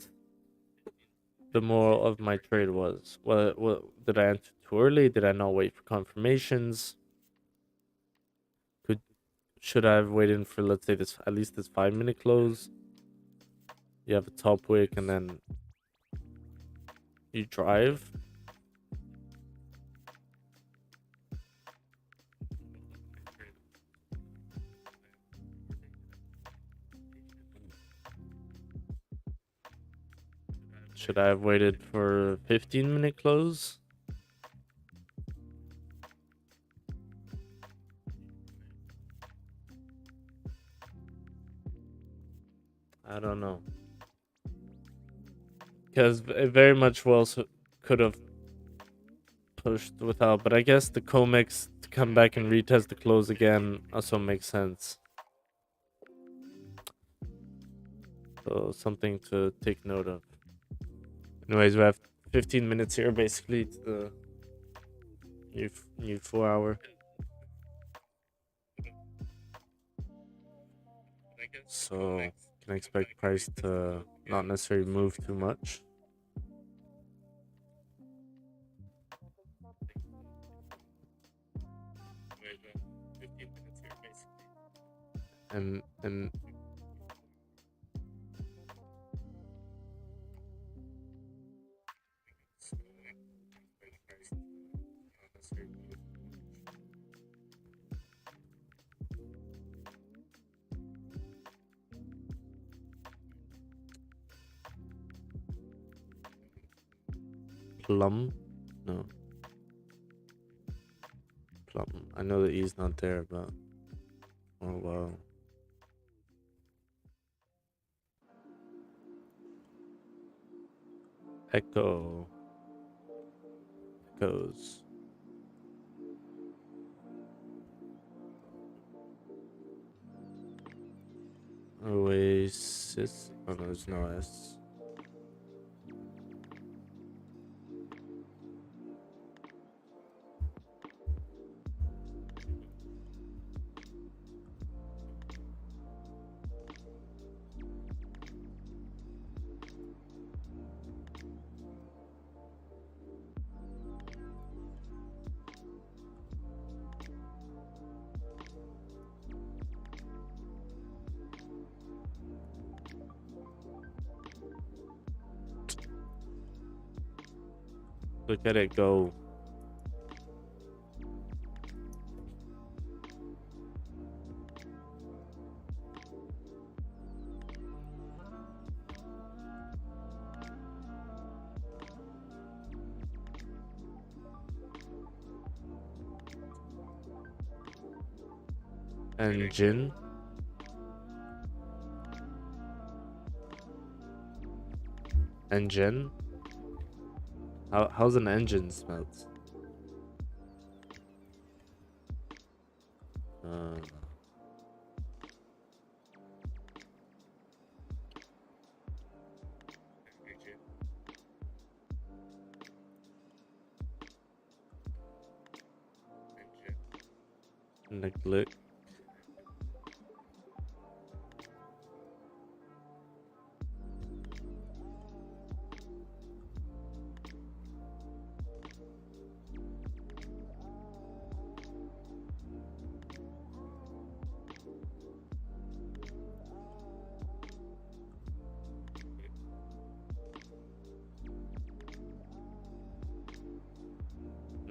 the moral of my trade was. What did I enter too early? Did I not wait for confirmations? Should I have waited for, let's say, this at least this 5 minute close? You have a top wick and then you drive. Should I have waited for 15-minute close? I don't know. Because it very much well could have pushed without, but I guess the COMEX to come back and retest the close again also makes sense. So something to take note of. Anyways, we have 15 minutes here basically to the new 4 hour. So can expect price to not necessarily move too much. And Plum? No. Plum. I know the E's not there, but oh wow. Echo. Echoes. Oasis. Oh no, there's no S. Look at it go. Engine. Engine. How's an engine smelled? Neglect.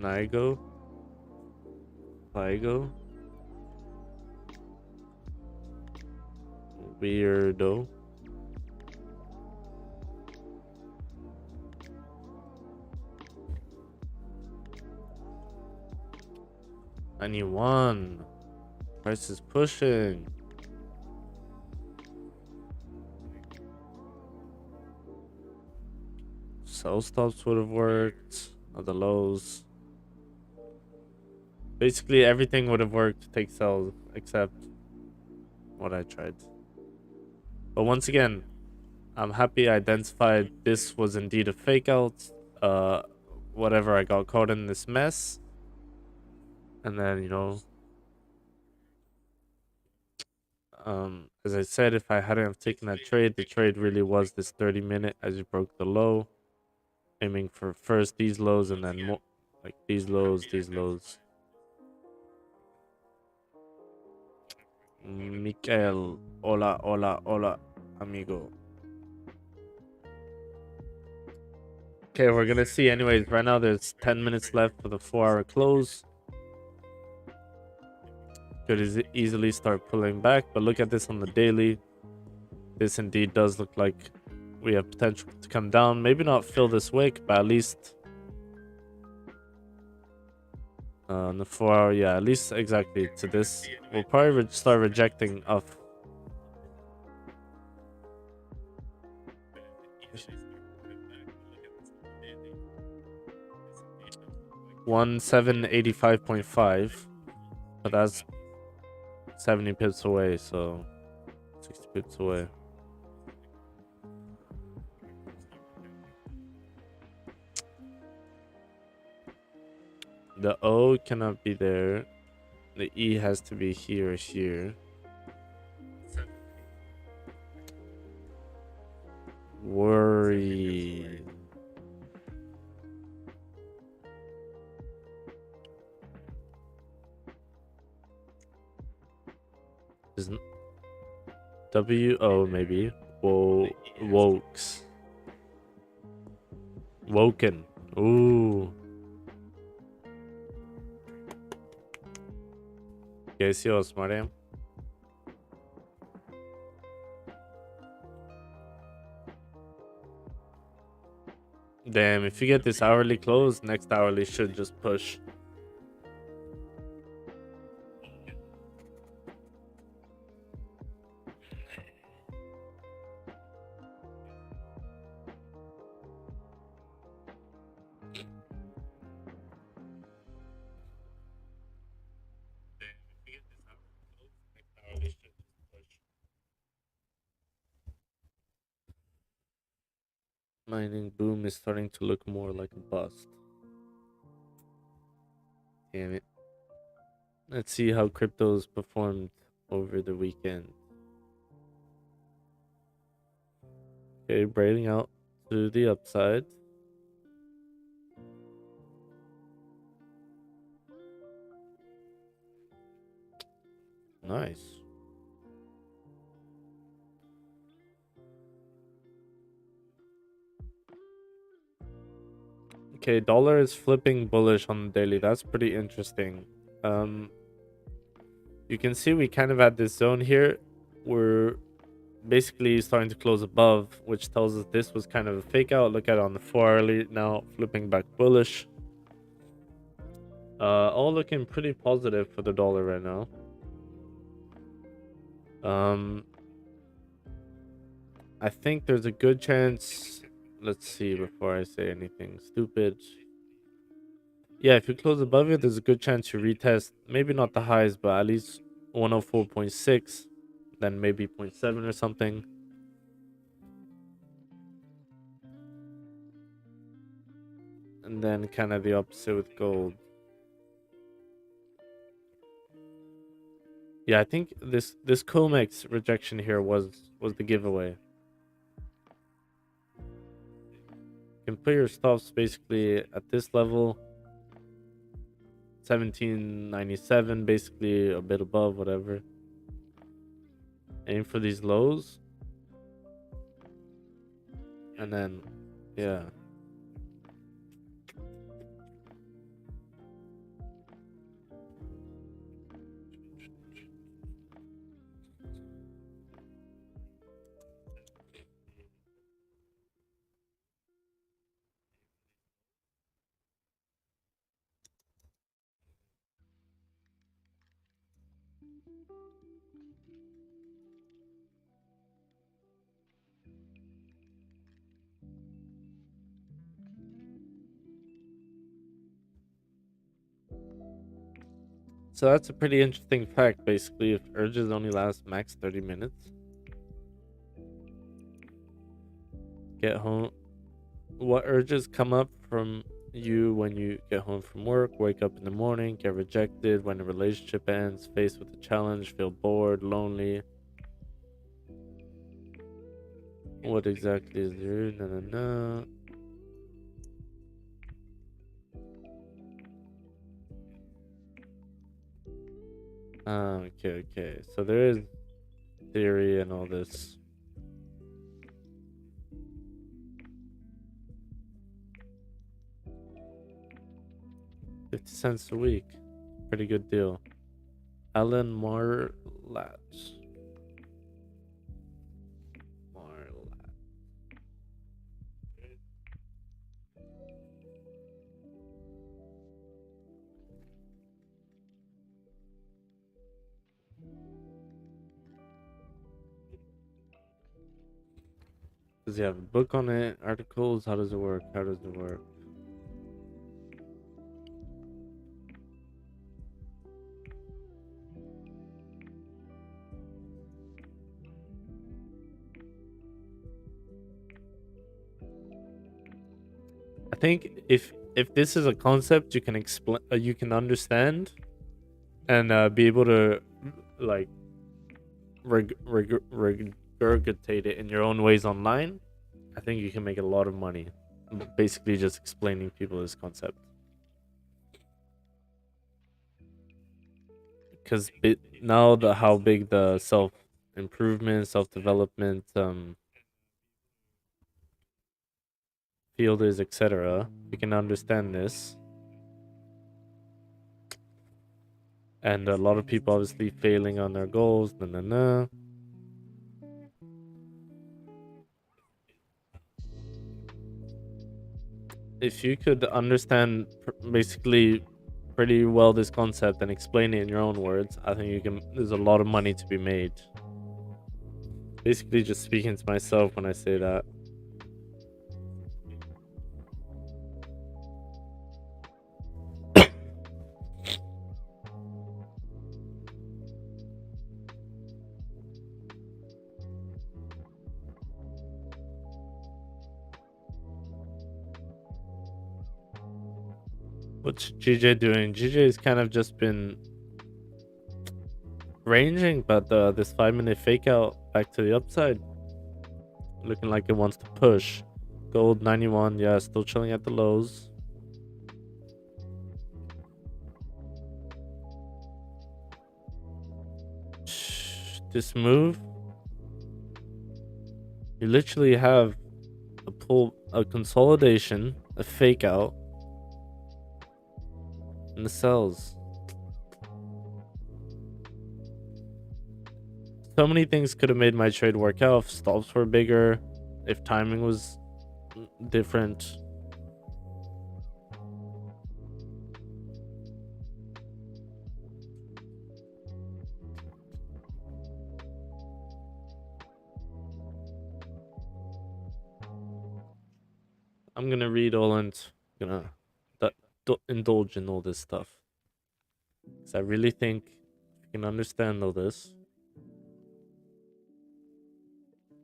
Nigo. Ligo. Weirdo. $91. Price is pushing. Sell stops would have worked. At the lows. Basically everything would have worked to take sells except what I tried. But once again, I'm happy I identified this was indeed a fake out. Whatever, I got caught in this mess. And then, you know, as I said, if I hadn't have taken that trade, the trade really was this 30-minute as you broke the low. Aiming for first these lows and then more like these lows, these lows. Mikael, hola, hola, hola, amigo. Okay, we're gonna see. Anyways, right now there's 10 minutes left for the 4-hour close. Could easily start pulling back, but look at this on the daily. This indeed does look like we have potential to come down. Maybe not fill this wick, but at least on the 4-hour, yeah, at least exactly to this. We'll probably start rejecting off. $1785.5, but that's 70 pips away, so 60 pips away. The O cannot be there. The E has to be here or here. breathe. Isn't W-O maybe? Wokes. Woken. Ooh. You guys see how smart I am? Damn, if you get this hourly close, next hourly should just push. Mining boom is starting to look more like a bust. Damn it. Let's see how cryptos performed over the weekend. Okay, breaking out to the upside. Nice. Okay, dollar is flipping bullish on the daily. That's pretty interesting. You can see we kind of had this zone here. We're basically starting to close above, which tells us this was kind of a fake out. Look at it on the 4 hourly now, flipping back bullish. All looking pretty positive for the dollar right now. I think there's a good chance. Let's see before I say anything stupid. Yeah, if you close above it, there's a good chance you retest. Maybe not the highs, but at least 104.6. Then maybe 0.7 or something. And then kind of the opposite with gold. Yeah, I think this COMEX rejection here was the giveaway. You can put your stops basically at this level. 1797, basically a bit above, whatever. Aim for these lows. And then, yeah. So that's a pretty interesting fact, basically. If urges only last max 30 minutes. Get home. What urges come up from you when you get home from work, wake up in the morning, get rejected, when a relationship ends, faced with a challenge, feel bored, lonely? What exactly is there? No. Okay. So there is theory and all this. 50 cents a week. Pretty good deal. Alan Marlat. Does he have a book on it? Articles? How does it work? I think if this is a concept you can explain, you can understand, and be able to like regurgitate it in your own ways online, I think you can make a lot of money. Basically just explaining people this concept. Because now how big the self-improvement, self-development field is, etc. You can understand this. And a lot of people obviously failing on their goals. If you could understand basically pretty well this concept and explain it in your own words, I think you can. There's a lot of money to be made. Basically, just speaking to myself when I say that. What's GJ doing? GJ has kind of just been ranging, but this 5-minute fake out back to the upside, looking like it wants to push. Gold 91, yeah, still chilling at the lows. This move, you literally have a consolidation, a fake out, and the sells. So many things could have made my trade work out if stops were bigger, if timing was different. I'm gonna read all and gonna indulge in all this stuff. Because I really think if you can understand all this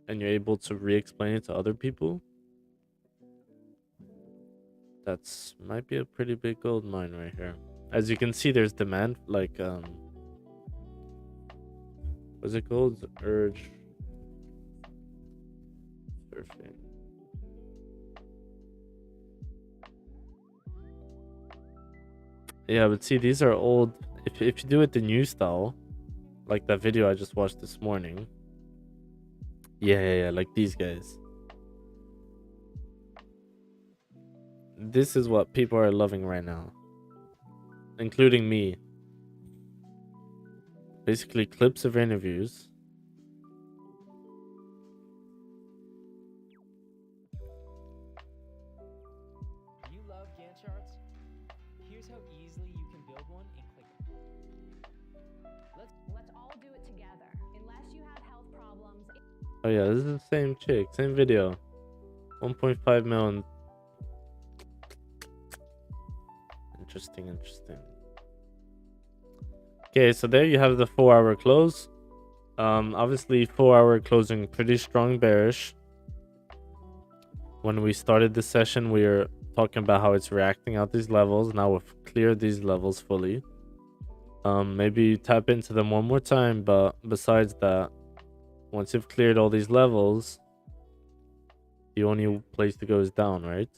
and you're able to re-explain it to other people, that's might be a pretty big gold mine right here. As you can see, there's demand, like what's it called? Urge surfing. Yeah, but see, these are old. If you do it the new style, like that video I just watched this morning. Yeah, like these guys. This is what people are loving right now, including me. Basically, clips of interviews. You love Gantt charts? Here's how easily you can build one and click it. Let's all do it together. Unless you have health problems. Oh yeah, this is the same chick, same video. 1.5 million. Interesting. Okay, so there you have the 4-hour close. Obviously 4-hour closing pretty strong bearish. When we started this session, we were talking about how it's reacting out these levels. Now we've cleared these levels fully. Maybe tap into them one more time, but besides that, once you've cleared all these levels, the only place to go is down, right?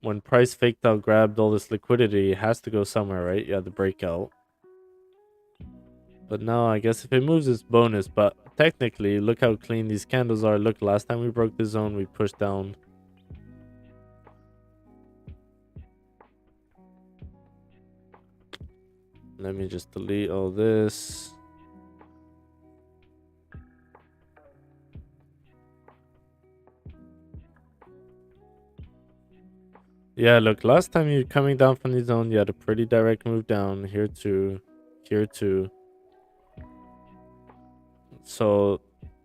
When price faked out, grabbed all this liquidity, it has to go somewhere, right? Yeah, the breakout. But now I guess if it moves, it's bonus. But technically, look how clean these candles are. Look, last time we broke the zone, we pushed down. Let me just delete all this. Yeah, look, last time you coming down from the zone, you had a pretty direct move down. Here too. Here too. So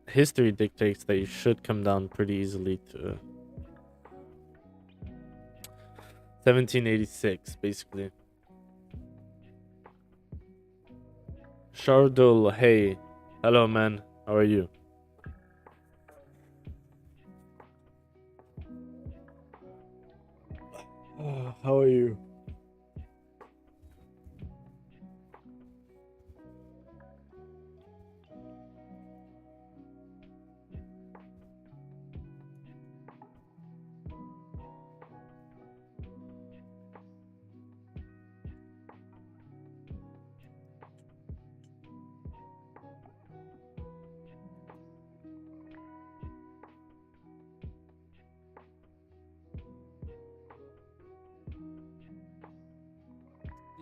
history dictates that you should come down pretty easily to 1786, basically. Shardul, hey. Hello, man. How are you? How are you?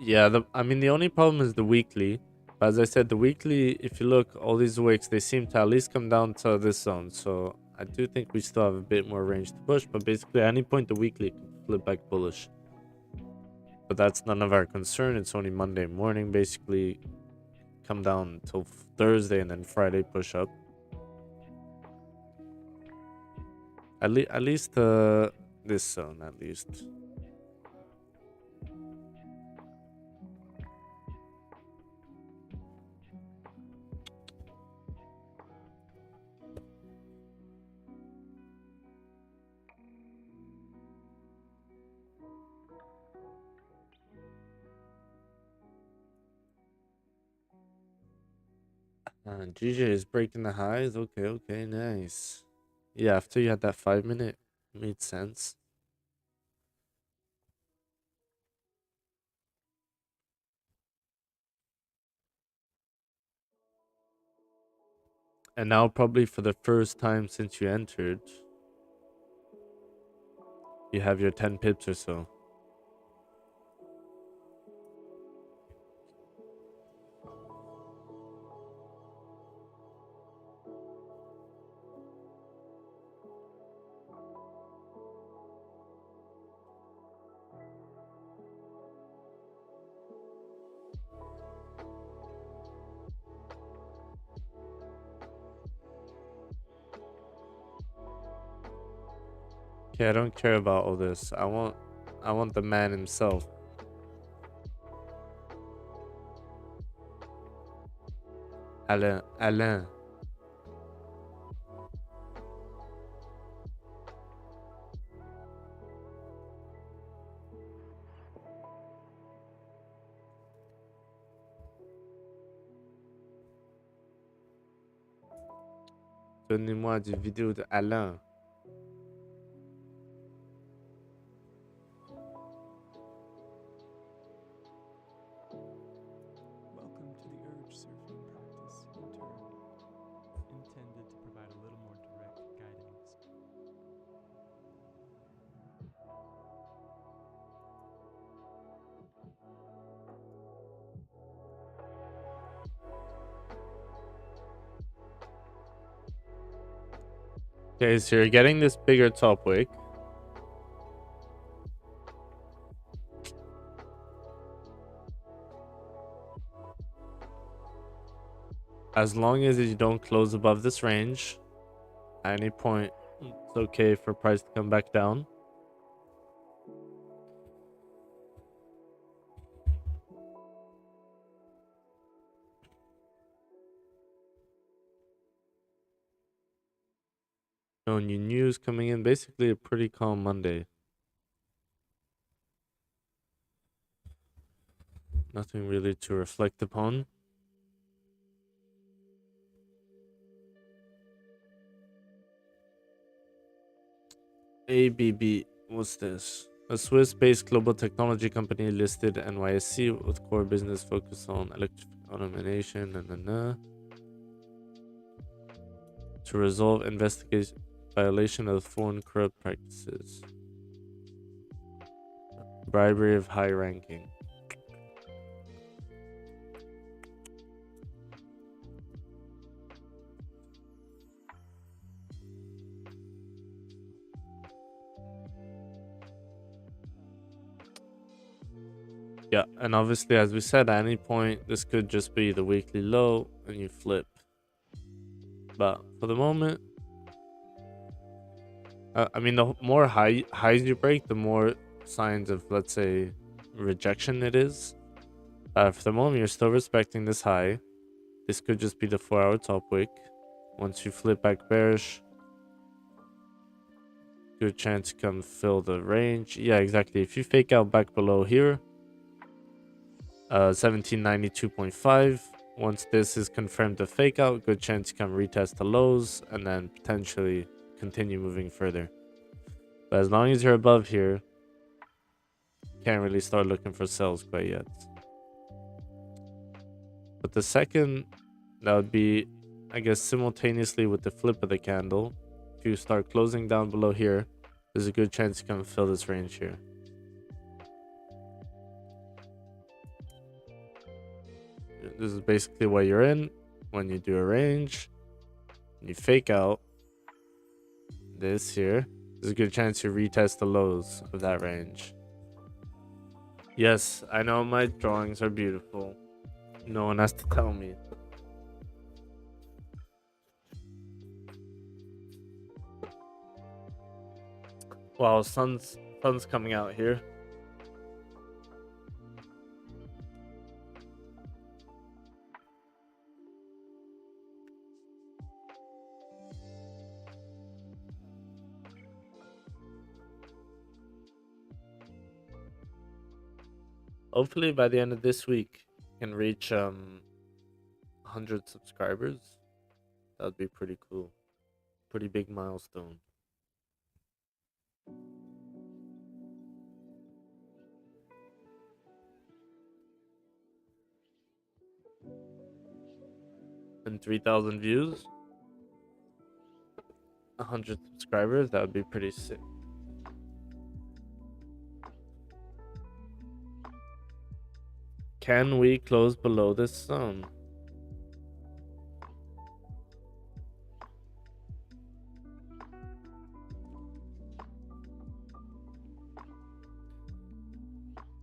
Yeah, I mean, the only problem is the weekly. But as I said, the weekly, if you look, all these wicks, they seem to at least come down to this zone. So I do think we still have a bit more range to push. But basically, at any point, the weekly could flip back bullish. But that's none of our concern. It's only Monday morning, basically. Come down until Thursday and then Friday push up. At least this zone, at least. GJ is breaking the highs. Okay, nice. Yeah, after you had that 5 minute, made sense. And now probably for the first time since you entered, you have your 10 pips or so. Okay, I don't care about all this. I want the man himself. Alain. Donnez-moi des vidéos de Alain. Welcome to the urge surfing practice intern, intended to provide a little more direct guidance. Okay, so you're getting this bigger top wick. As long as you don't close above this range, at any point, it's okay for price to come back down. No new news coming in. Basically, a pretty calm Monday. Nothing really to reflect upon. ABB, what's this? A Swiss-based global technology company listed NYSE with core business focused on electric automation to resolve investigation violation of foreign corrupt practices. Bribery of high ranking. Yeah, and obviously, as we said, at any point, this could just be the weekly low and you flip. But for the moment, I mean, the more highs you break, the more signs of, let's say, rejection it is. For the moment, you're still respecting this high. This could just be the 4-hour top wick. Once you flip back bearish, good chance to come fill the range. Yeah, exactly. If you fake out back below here, 1792.5. Once this is confirmed to fake out, good chance to come retest the lows and then potentially continue moving further. But as long as you're above here, can't really start looking for sells quite yet. But the second, that would be, I guess, simultaneously with the flip of the candle. If you start closing down below here, there's a good chance to come fill this range here. This is basically what you're in when you do a range. You fake out this here. There's a good chance you retest the lows of that range. Yes, I know my drawings are beautiful. No one has to tell me. Wow, sun's coming out here. Hopefully by the end of this week, I can reach 100 subscribers. That'd be pretty cool. Pretty big milestone. And 3,000 views. 100 subscribers, that would be pretty sick. Can we close below this zone?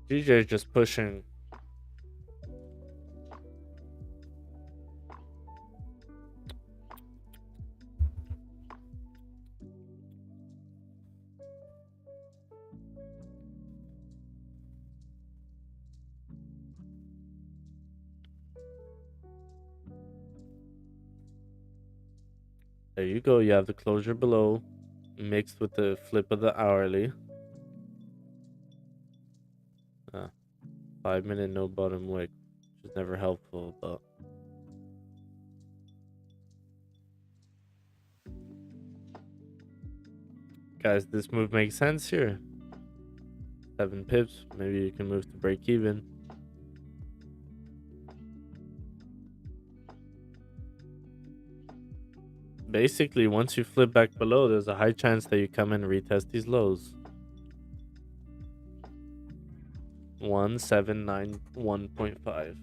DJ just pushing. There you go. You have the closure below mixed with the flip of the hourly. 5 minute no bottom wick, which is never helpful, but guys, this move makes sense here. 7 pips, maybe you can move to break even. Basically, once you flip back below, there's a high chance that you come in and retest these lows. 1791.5.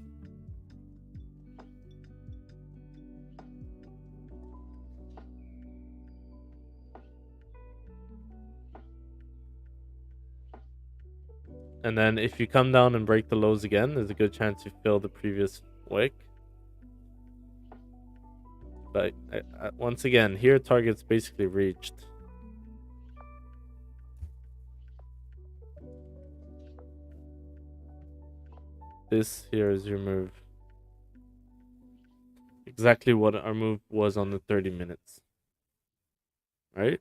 And then if you come down and break the lows again, there's a good chance you fill the previous wick. But once again, here target's basically reached. This here is your move. Exactly what our move was on the 30 minutes. Right?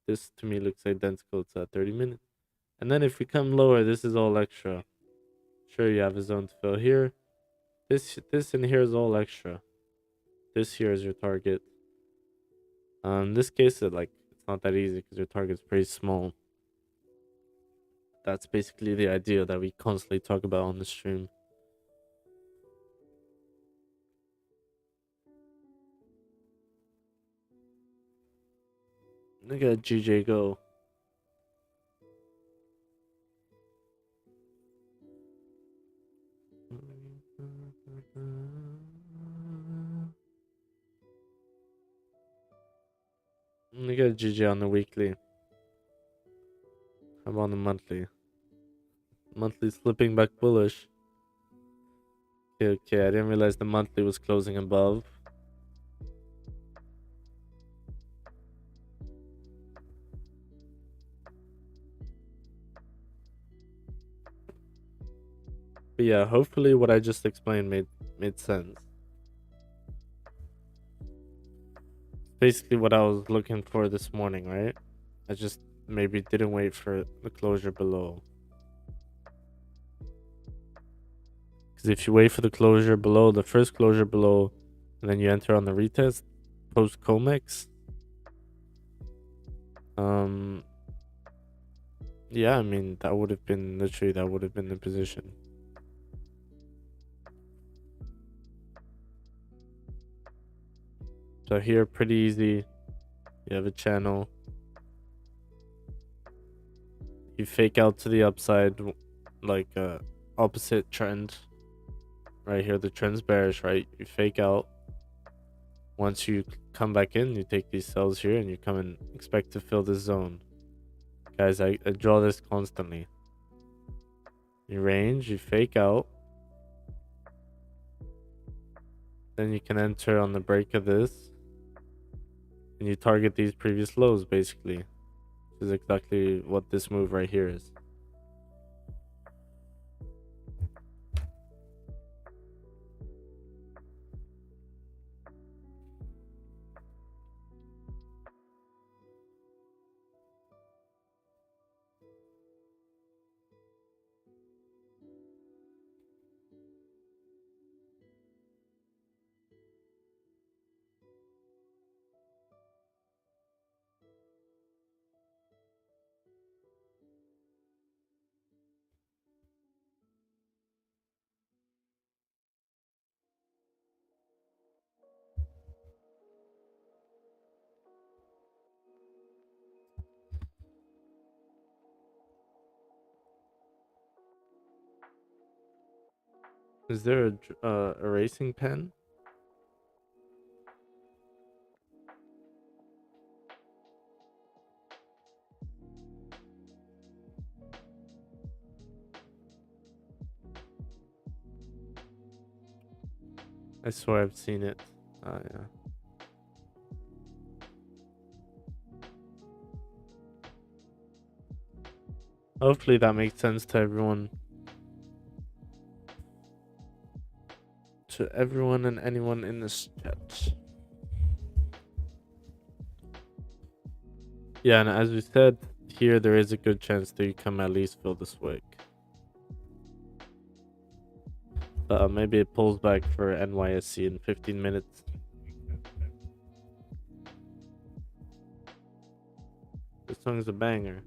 This to me looks identical to that 30 minutes. And then if we come lower, this is all extra. Sure, you have a zone to fill here. This in here is all extra. This here is your target. In this case, it's not that easy because your target's pretty small. That's basically the idea that we constantly talk about on the stream. Look at GJ go. Look at GJ on the weekly. How about on the monthly? Monthly slipping back bullish. Okay, I didn't realize the monthly was closing above. But yeah, hopefully what I just explained made sense. Basically what I was looking for this morning, right? I just maybe didn't wait for the closure below. Because if you wait for the closure below, the first closure below, and then you enter on the retest post Comex, yeah, I mean that would have been the position. So here, pretty easy. You have a channel. You fake out to the upside, like opposite trend. Right here, the trend's bearish, right? You fake out. Once you come back in, you take these sells here and you come and expect to fill this zone. Guys, I draw this constantly. You range, you fake out. Then you can enter on the break of this. And you target these previous lows, basically. Which is exactly what this move right here is. Is there a erasing pen? I swear I've seen it. Oh, yeah. Hopefully that makes sense to everyone. To everyone and anyone in this chat. Yeah, and as we said, here there is a good chance that you come at least fill this wick. But maybe it pulls back for NYSC in 15 minutes. This song's a banger.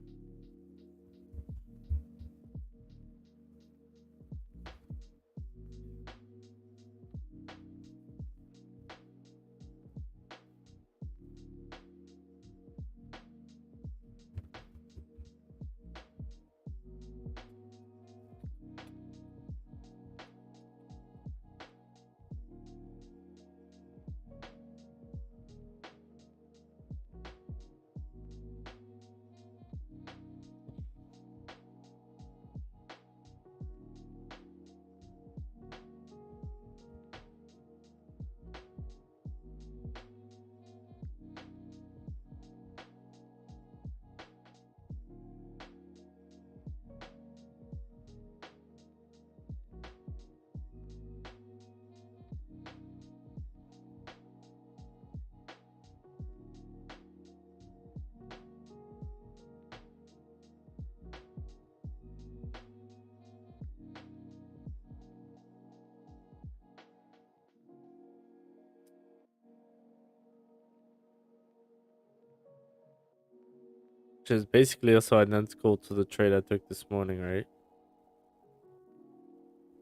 Which is basically also identical to the trade I took this morning, right?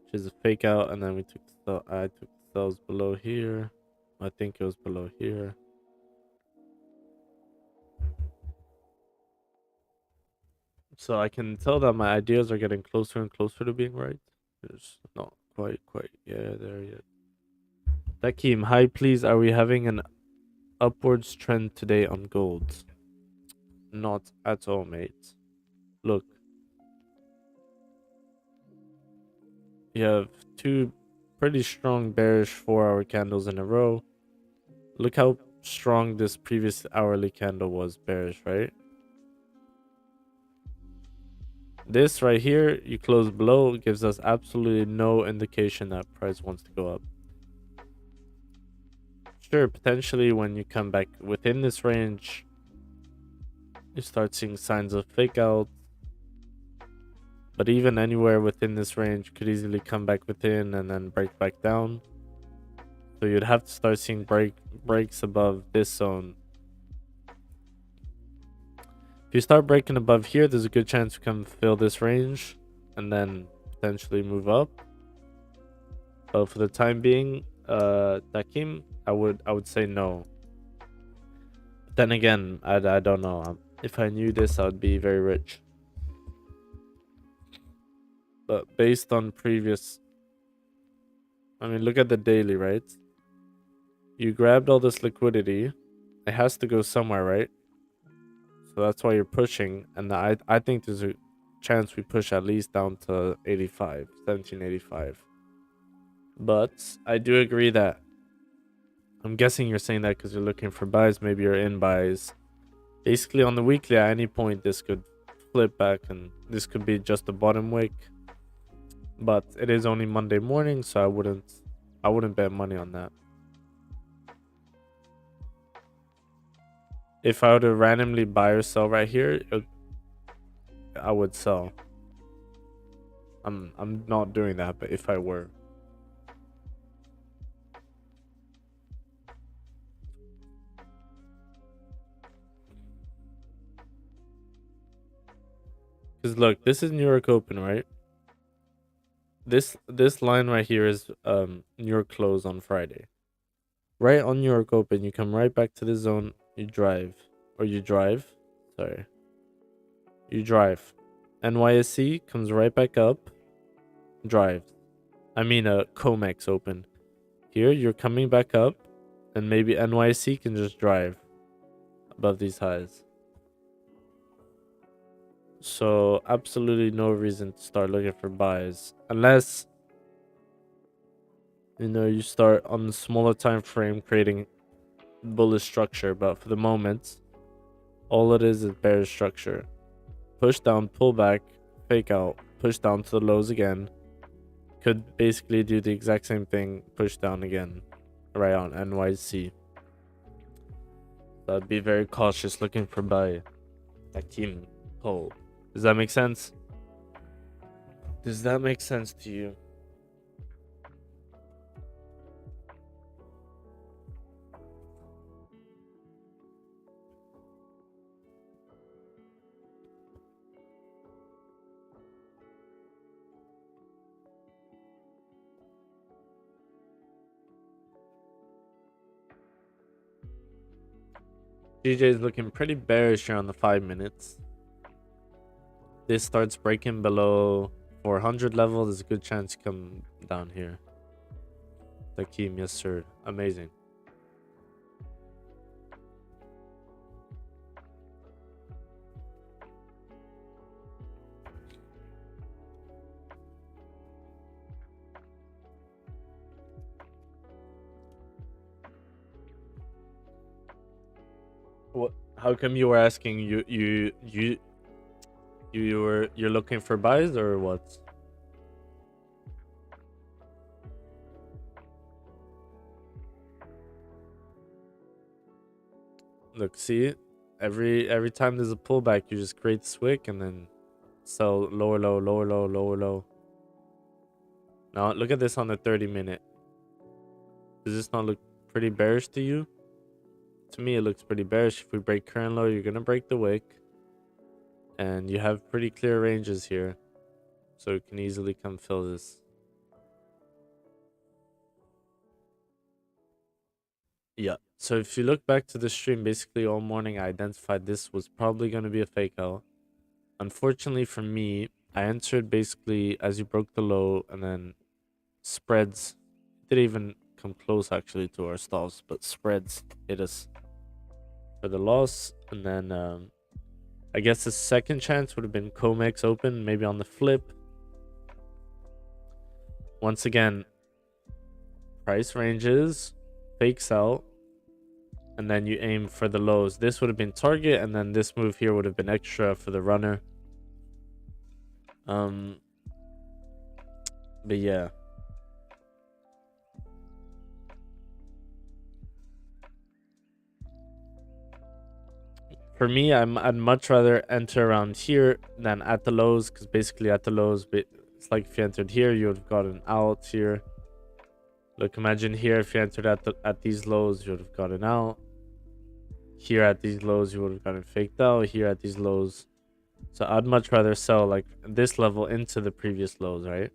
Which is a fake out, and then we took I took the sells below here. I think it was below here. So I can tell that my ideas are getting closer and closer to being right. It's not quite there yet. Dakim, hi please, are we having an upwards trend today on gold? Not at all, mate. Look. You have two pretty strong bearish 4-hour candles in a row. Look how strong this previous hourly candle was bearish, right? This right here, you close below, gives us absolutely no indication that price wants to go up. Sure, potentially when you come back within this range, you start seeing signs of fake out. But even anywhere within this range could easily come back within and then break back down. So you'd have to start seeing breaks above this zone. If you start breaking above here, there's a good chance you come fill this range and then potentially move up. But for the time being, Dakim, I would say no. But then again, I don't know. If I knew this, I would be very rich. But based on previous I mean, look at the daily, right? You grabbed all this liquidity. It has to go somewhere, right? So that's why you're pushing. And I think there's a chance we push at least down to 85, 1785. But I do agree that I'm guessing you're saying that because you're looking for buys. Maybe you're in buys. Basically, on the weekly, at any point, this could flip back and this could be just a bottom wick. But it is only Monday morning, so I wouldn't bet money on that. If I were to randomly buy or sell right here, I would sell. I'm not doing that, but if I were. Because look, this is New York Open, right? This line right here is New York close on Friday. Right on New York Open, you come right back to the zone, you drive. Or you drive. Sorry. You drive. NYSE comes right back up. Drive. I mean COMEX Open. Here you're coming back up, and maybe NYSE can just drive above these highs. So absolutely no reason to start looking for buys unless you start on the smaller time frame creating bullish structure. But for the moment, all it is bearish structure. Push down, pull back, fake out, push down to the lows again. Could basically do the exact same thing, push down again, right on NYC. So I'd be very cautious looking for buy. Team hold. Does that make sense? Does that make sense to you? DJ is looking pretty bearish here on the 5 minutes. This starts breaking below 400 level. There's a good chance to come down here. Takim, yes sir. Amazing. What? How come you were asking? You're looking for buys or what? Look, see, every time there's a pullback, you just create this wick and then sell lower low, lower low, lower low. Now look at this on the 30-minute. Does this not look pretty bearish to you? To me, it looks pretty bearish. If we break current low, you're gonna break the wick, and you have pretty clear ranges here, so you can easily come fill this. Yeah. So if you look back to the stream, basically all morning I identified this was probably going to be a fake out. Unfortunately for me, I entered basically as you broke the low, and then spreads didn't even come close actually to our stops, but spreads hit us for the loss. And then I guess the second chance would have been COMEX Open, maybe on the flip. Once again, price ranges, fakes out, and then you aim for the lows. This would have been target, and then this move here would have been extra for the runner. But yeah. For me, I'd much rather enter around here than at the lows, because basically at the lows, it's like if you entered here, you would have gotten out here. Look, imagine here if you entered at these lows, you would have gotten out. Here at these lows, you would have gotten faked out. Here at these lows. So I'd much rather sell like this level into the previous lows, right?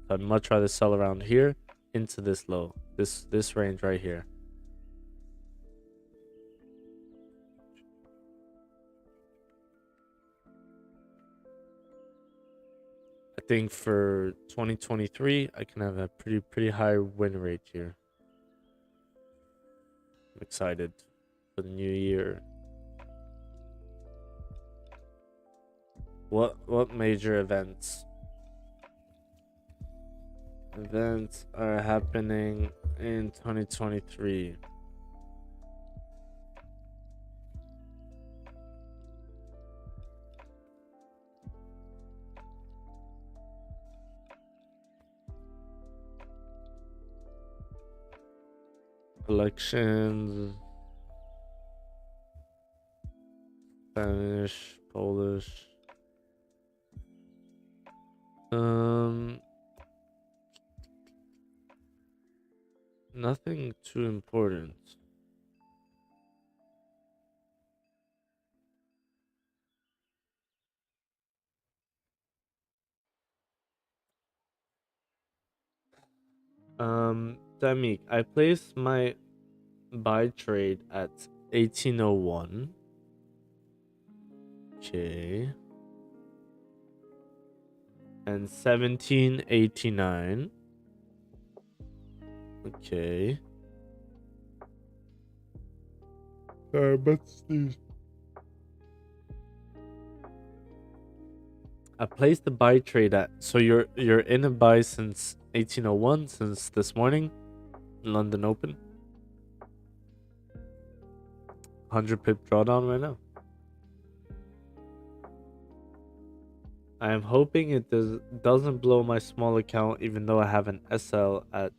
So I'd much rather sell around here into this low. This range right here. think for 2023, I can have a pretty high win rate here. I'm excited for the new year. What major events are happening in 2023? Elections, Spanish, Polish. Nothing too important. Damik, I placed my buy trade at 1801. Okay. And 1789. Okay. But these. I placed the buy trade at, so you're in a buy since 1801, since this morning, London Open. 100 pip drawdown right now. I am hoping it doesn't blow my small account, even though I have an SL at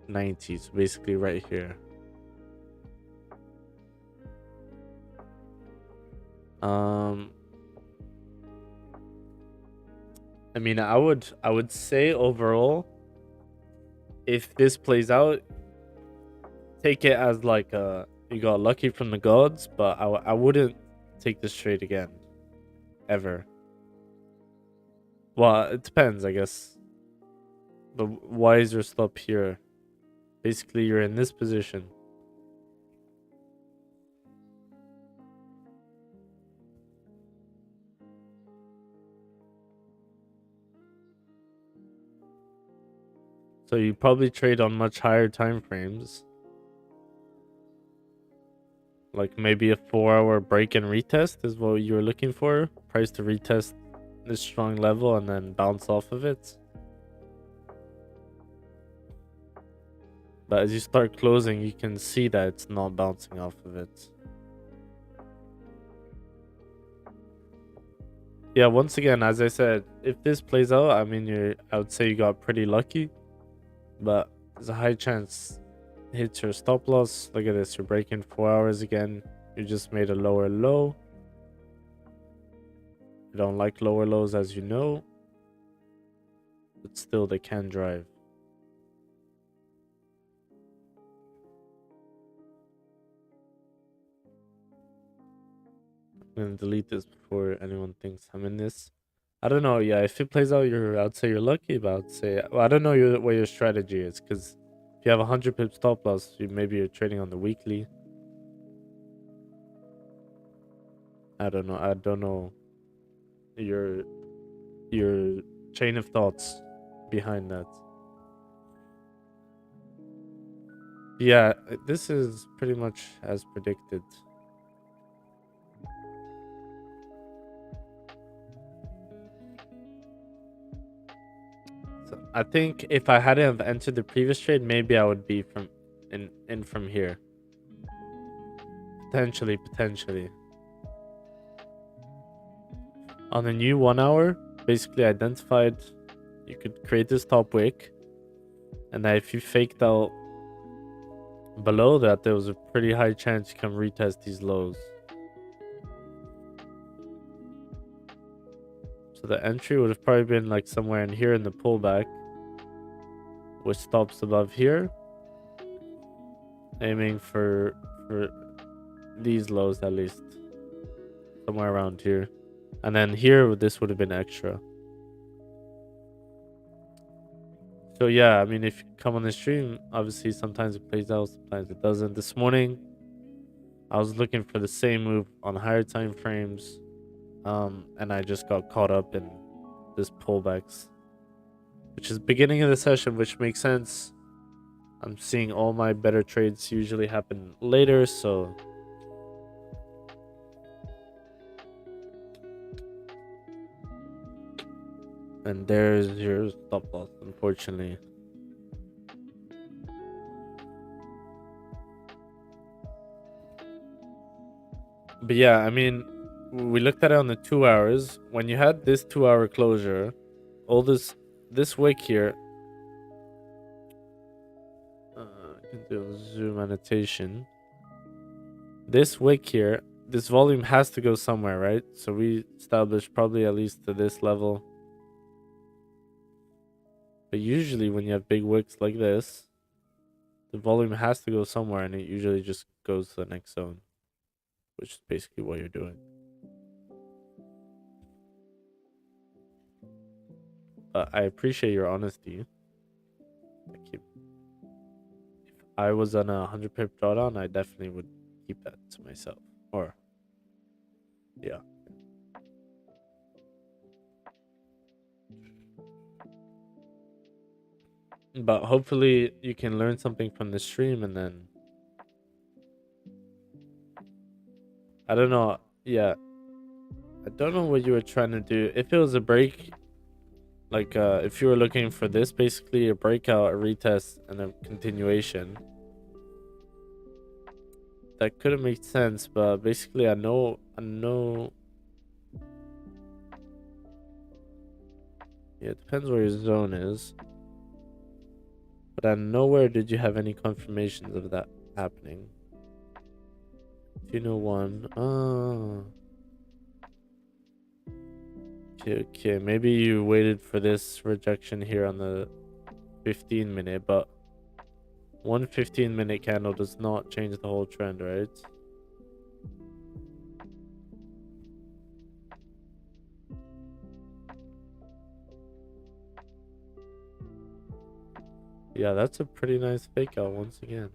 90, so basically right here. I mean, I would say overall, if this plays out, take it as like you got lucky from the gods, but I wouldn't take this trade again, ever. Well, it depends, I guess. But why is your stop here? Basically, you're in this position. So you probably trade on much higher time frames. Like maybe a 4-hour break and retest is what you were looking for. Price to retest this strong level and then bounce off of it. But as you start closing, you can see that it's not bouncing off of it. Yeah, once again, as I said, if this plays out, I mean, I would say you got pretty lucky. But there's a high chance it hits your stop loss. Look at this, you're breaking 4 hours again. You just made a lower low. I don't like lower lows, as you know. But still, they can drive. I'm gonna delete this before anyone thinks I'm in this. I don't know. Yeah, if it plays out, I'd say you're lucky. But I'd say, well, I don't know what your strategy is, because if you have 100 pip stop loss, maybe you're trading on the weekly. I don't know. I don't know your chain of thoughts behind that. Yeah, this is pretty much as predicted. So I think if I hadn't have entered the previous trade, maybe I would be in from here. Potentially. On the new 1 hour, basically identified you could create this top wick, and that if you faked out below that, there was a pretty high chance you can retest these lows. So the entry would have probably been like somewhere in here in the pullback, with stops above here, aiming for these lows at least, somewhere around here. And then here, this would have been extra. So yeah, I mean, if you come on the stream, obviously sometimes it plays out, sometimes it doesn't. This morning, I was looking for the same move on higher time frames, and I just got caught up in this pullbacks, which is beginning of the session, which makes sense. I'm seeing all my better trades usually happen later, so and there's your stop loss, unfortunately. But yeah, I mean, we looked at it on the 2 hours. When you had this 2-hour closure, all this wick here, I can do zoom annotation. This wick here, this volume has to go somewhere, right? So we established probably at least to this level. But usually when you have big wicks like this, the volume has to go somewhere, and it usually just goes to the next zone, which is basically what you're doing. I appreciate your honesty. Thank you. If I was on a 100 pip drawdown, I definitely would keep that to myself. Or, yeah. But hopefully you can learn something from the stream, and then I don't know. Yeah. I don't know what you were trying to do. If it was a break, like if you were looking for this, basically a breakout, a retest, and a continuation, that could have made sense. But basically I know yeah, it depends where your zone is. But at nowhere did you have any confirmations of that happening. 201. Oh. Okay. Maybe you waited for this rejection here on the 15-minute, but one 15-minute candle does not change the whole trend, right? Yeah, that's a pretty nice fake out once again.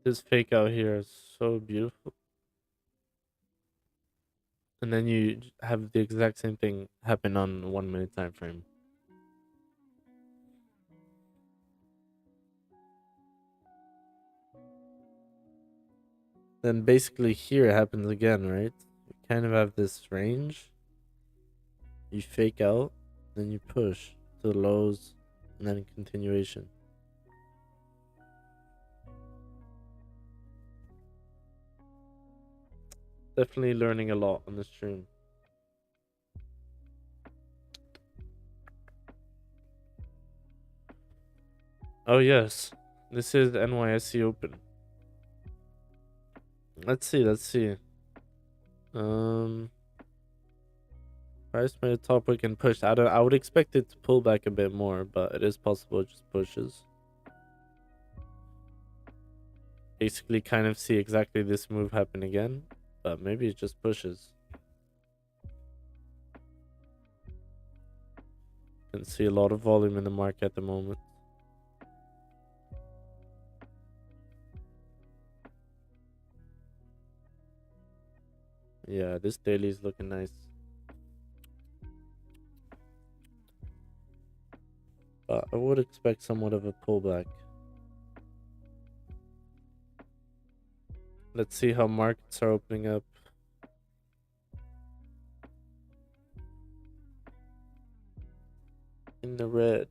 This fake out here is so beautiful. And then you have the exact same thing happen on 1 minute time frame. Then basically here it happens again, right? You kind of have this range. You fake out, then you push to the lows, and then continuation. Definitely learning a lot on this stream. Oh yes, this is NYSE Open. Let's see. Price made a top wick and pushed. I would expect it to pull back a bit more, but it is possible it just pushes. Basically kind of see exactly this move happen again, but maybe it just pushes. Can see a lot of volume in the market at the moment. Yeah, this daily is looking nice. But I would expect somewhat of a pullback. Let's see how markets are opening up. In the red.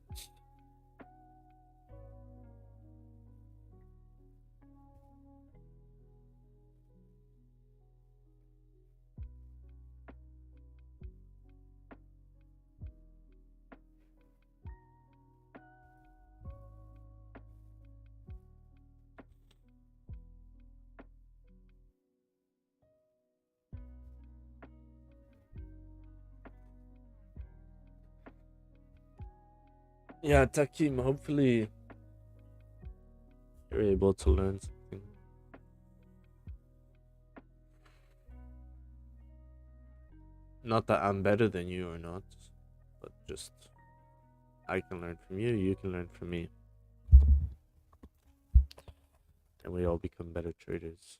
Yeah, Takim, hopefully you're able to learn something. Not that I'm better than you or not, but just I can learn from you, you can learn from me. And we all become better traders.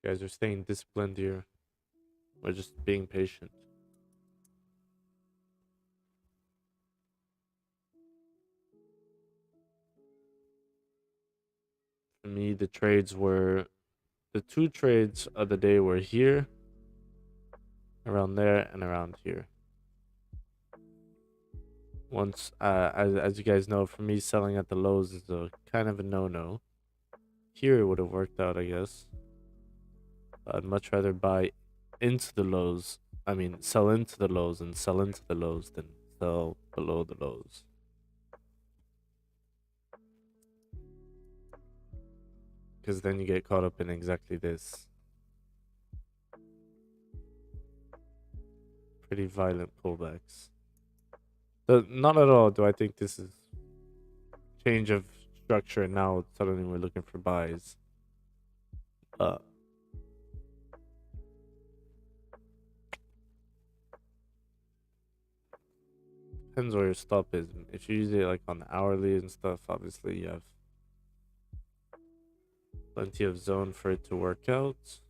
You guys are staying disciplined here. We're just being patient. For me, the two trades of the day were here, around there, and around here. Once, as you guys know, for me, selling at the lows is a kind of a no-no. Here it would have worked out, I guess. I'd much rather buy into the lows. I mean, sell into the lows and sell into the lows than sell below the lows. Because then you get caught up in exactly this. Pretty violent pullbacks. Not at all do I think this is change of structure and now suddenly we're looking for buys. Depends where your stop is. If you use it like on the hourly and stuff, obviously you have plenty of zone for it to work out.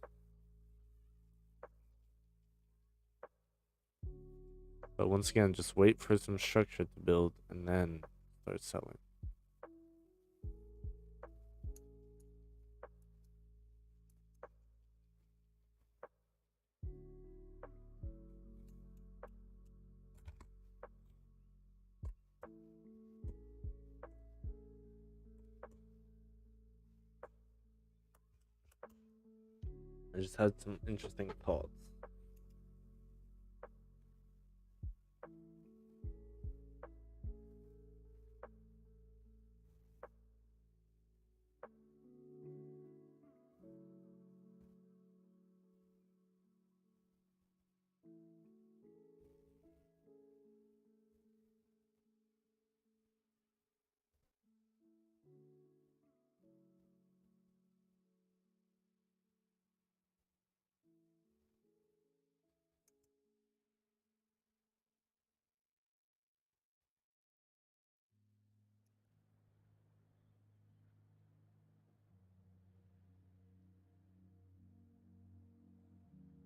But once again, just wait for some structure to build and then start selling. I just had some interesting thoughts.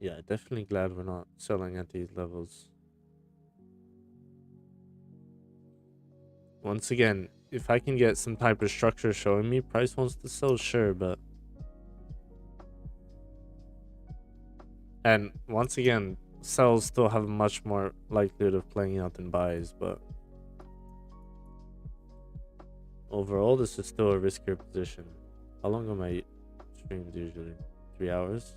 Yeah, definitely glad we're not selling at these levels. Once again, if I can get some type of structure showing me price wants to sell, sure, but... And once again, sells still have a much more likelihood of playing out than buys, but... Overall, this is still a riskier position. How long are my streams usually? 3 hours?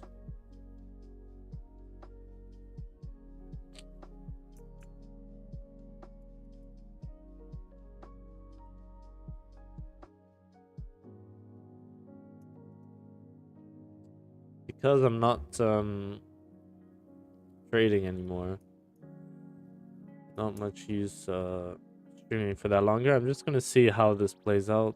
Because I'm not trading anymore, not much use streaming for that longer. I'm just gonna see how this plays out.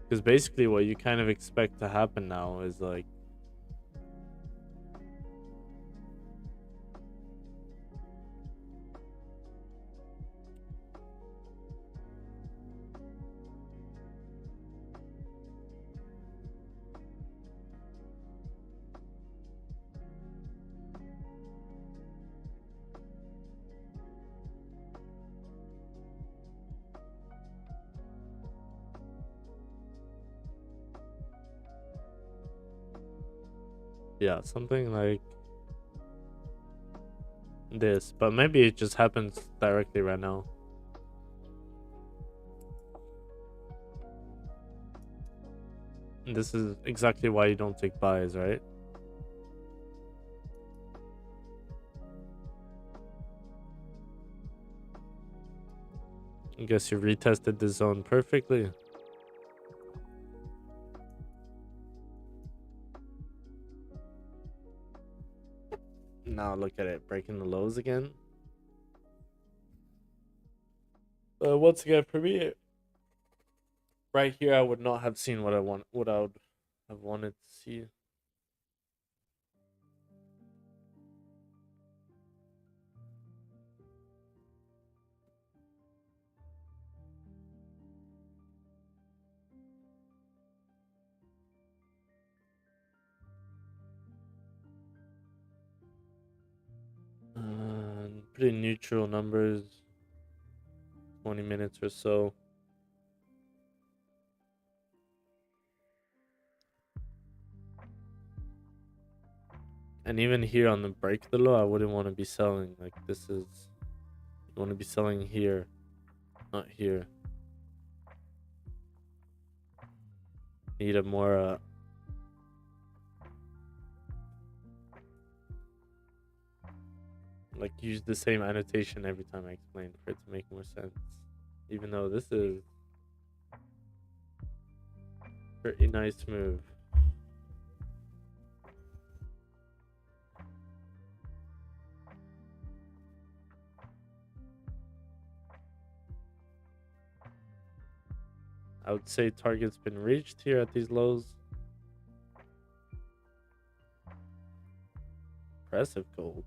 Because basically what you kind of expect to happen now is like yeah, something like this, but maybe it just happens directly right now. And this is exactly why you don't take buys, right? I guess you retested the zone perfectly. Now look at it, breaking the lows again. Once again, for me, right here, I would not have seen what I would have wanted to see. Pretty neutral numbers. 20 minutes or so. And even here on the break the low, I wouldn't want to be selling. Like this is, you want to be selling here, not here. Need a more like use the same annotation every time I explain for it to make more sense. Even though this is pretty nice move. I would say target's been reached here at these lows. Impressive gold.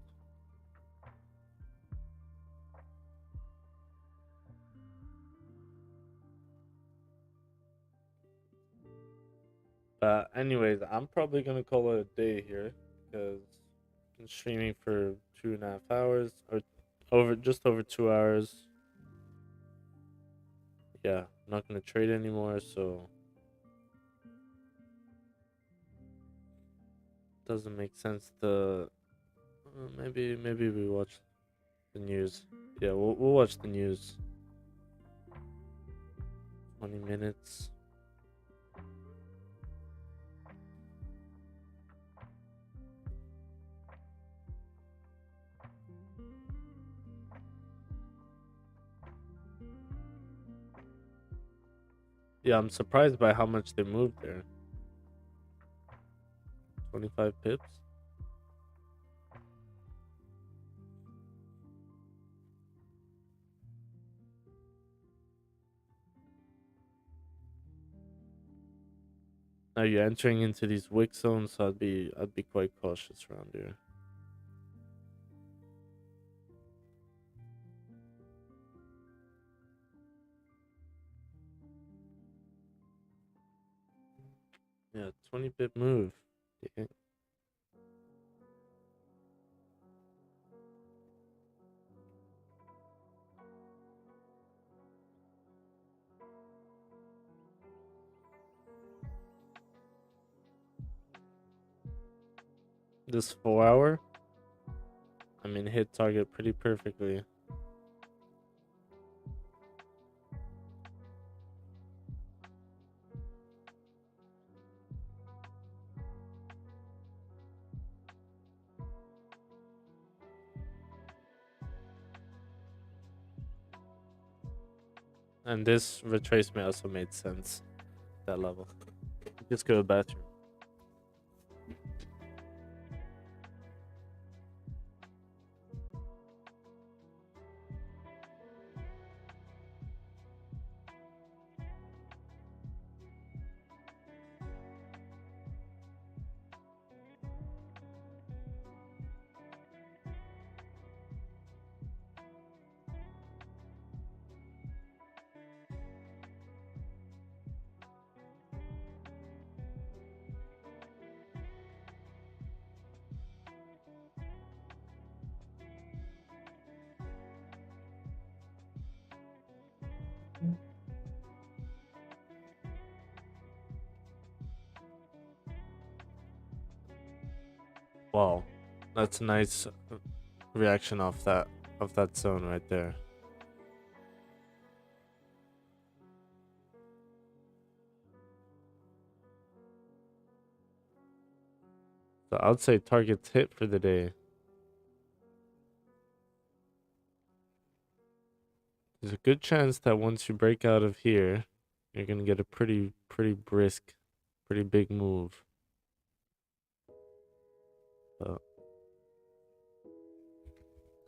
But anyways, I'm probably gonna call it a day here because I've been streaming for 2.5 hours or just over 2 hours. Yeah, I'm not gonna trade anymore, so doesn't make sense to maybe we watch the news. Yeah, we'll watch the news. 20 minutes. Yeah, I'm surprised by how much they moved there. 25 pips. Now you're entering into these wick zones, so I'd be quite cautious around here. Yeah, 20 pip move. Yeah. This 4 hour, I mean, hit target pretty perfectly. And this retracement also made sense. That level. Just go to the bathroom. Wow, that's a nice reaction off that zone right there. So I'd say target's hit for the day. There's a good chance that once you break out of here, you're gonna get a pretty brisk, pretty big move. But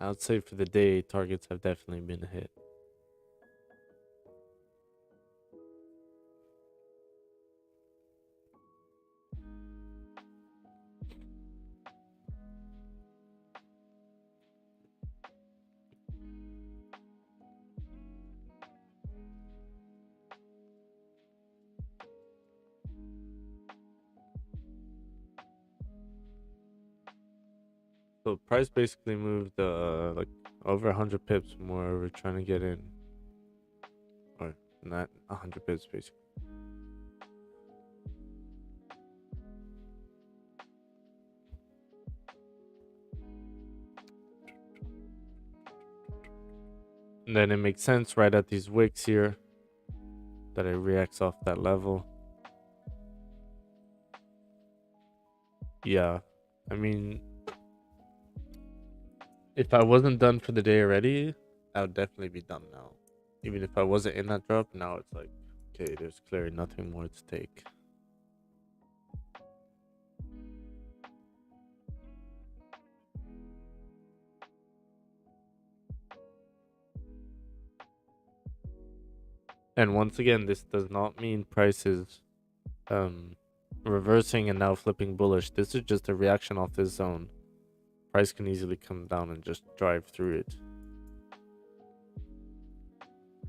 I would say for the day, targets have definitely been hit. So price basically moved like over 100 pips from where we're trying to get in. Or not 100 pips basically. And then it makes sense right at these wicks here that it reacts off that level. Yeah, I mean, if I wasn't done for the day already, I would definitely be done now. Even if I wasn't in that drop, now it's like, okay, there's clearly nothing more to take. And once again, this does not mean prices reversing and now flipping bullish. This is just a reaction off this zone. Price can easily come down and just drive through it.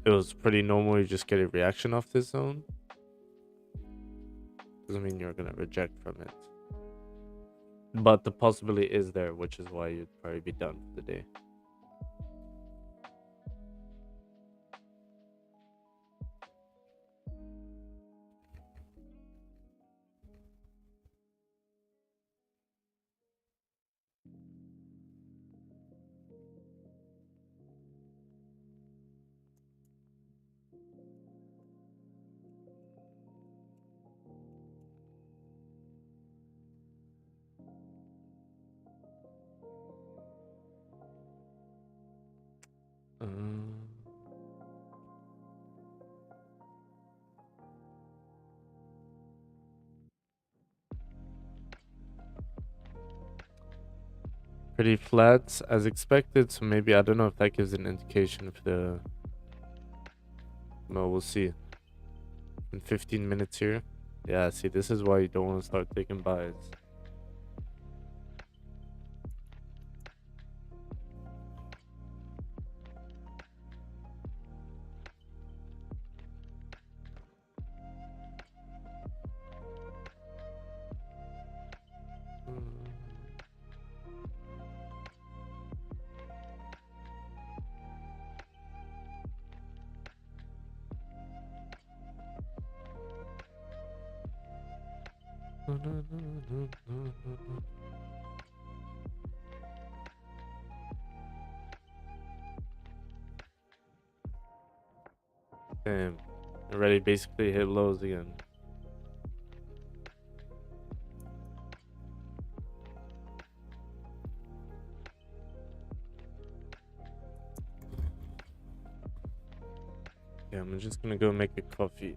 It was pretty normal you just get a reaction off this zone. Doesn't mean you're gonna reject from it. But the possibility is there, which is why you'd probably be done for the day. Pretty flat as expected, so maybe I don't know if that gives an indication for the. No, we'll see. In 15 minutes here. Yeah, see, this is why you don't want to start taking buys. Damn, already basically hit lows again. Yeah, I'm just gonna go make a coffee.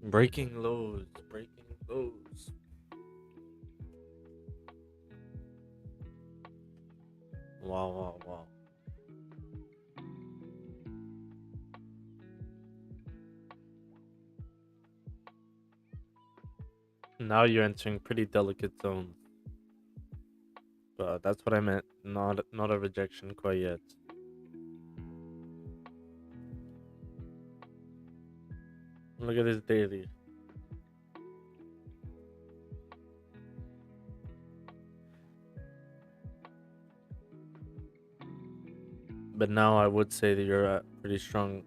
Breaking lows, breaking lows. Wow, wow, wow. Now you're entering pretty delicate zones. But that's what I meant. Not a rejection quite yet. Look at this daily. But now I would say that you're at pretty strong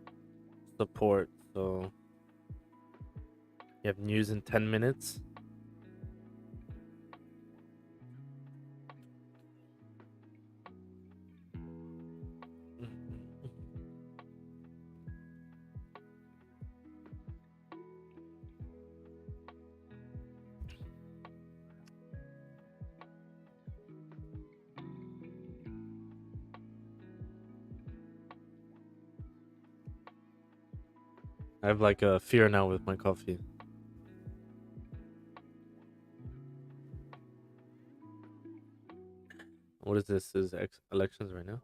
support. So you have news in 10 minutes. I have like a fear now with my coffee. What is this? Is elections right now?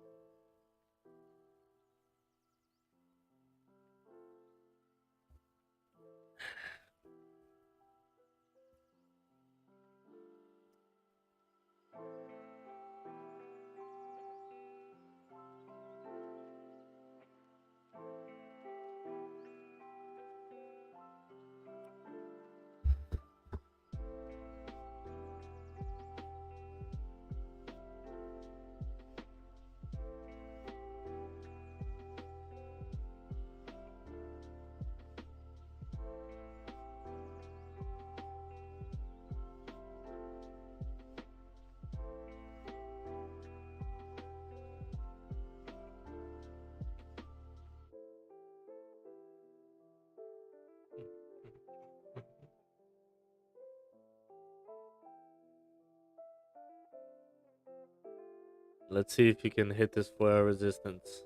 Let's see if you can hit this 4-hour resistance.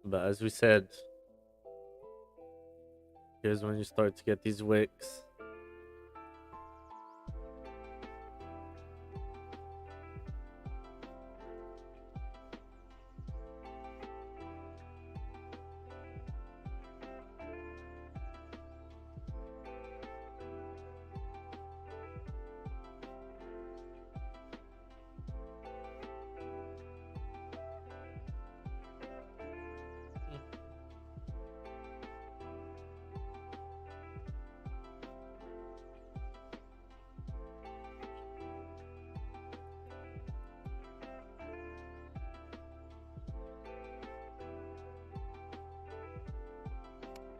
But as we said, here's when you start to get these wicks.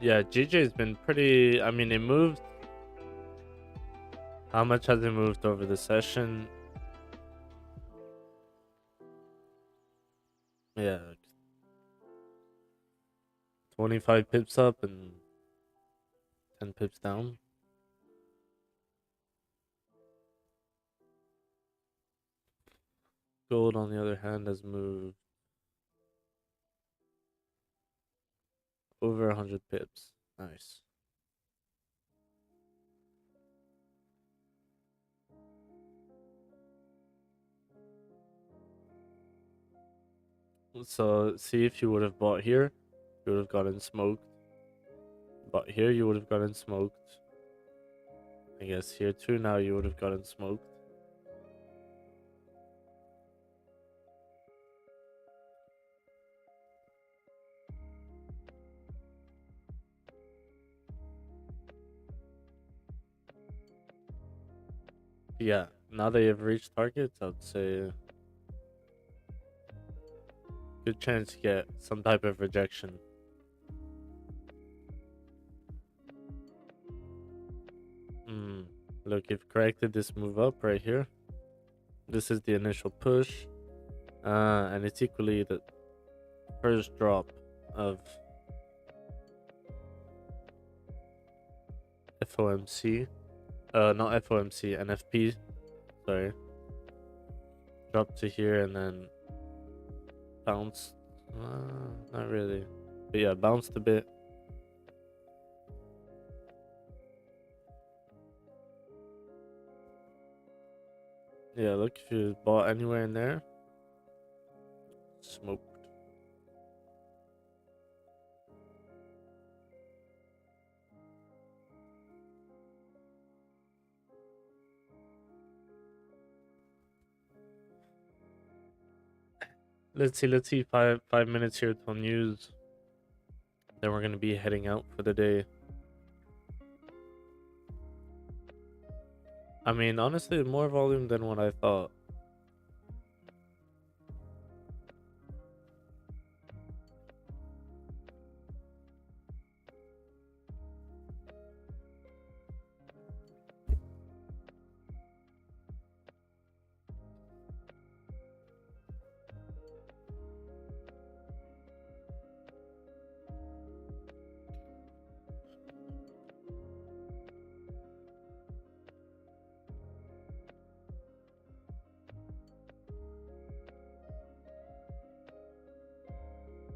Yeah, GJ's been pretty. I mean, it moved. How much has it moved over the session? Yeah, 25 pips up and 10 pips down. Gold, on the other hand, has moved over 100 pips. Nice. So, see, if you would have bought here, you would have gotten smoked. But here, you would have gotten smoked. I guess here too, now you would have gotten smoked. Yeah, now that you've reached targets, I would say good chance to get some type of rejection. Look, you've corrected this move up right here. This is the initial push. And it's equally the first drop of FOMC. Not FOMC, NFP. Sorry. Drop to here and then bounced. Not really. But yeah, bounced a bit. Yeah, look, if you bought anywhere in there, smoked. Let's see. Five minutes here till news. Then we're gonna be heading out for the day. I mean, honestly, more volume than what I thought.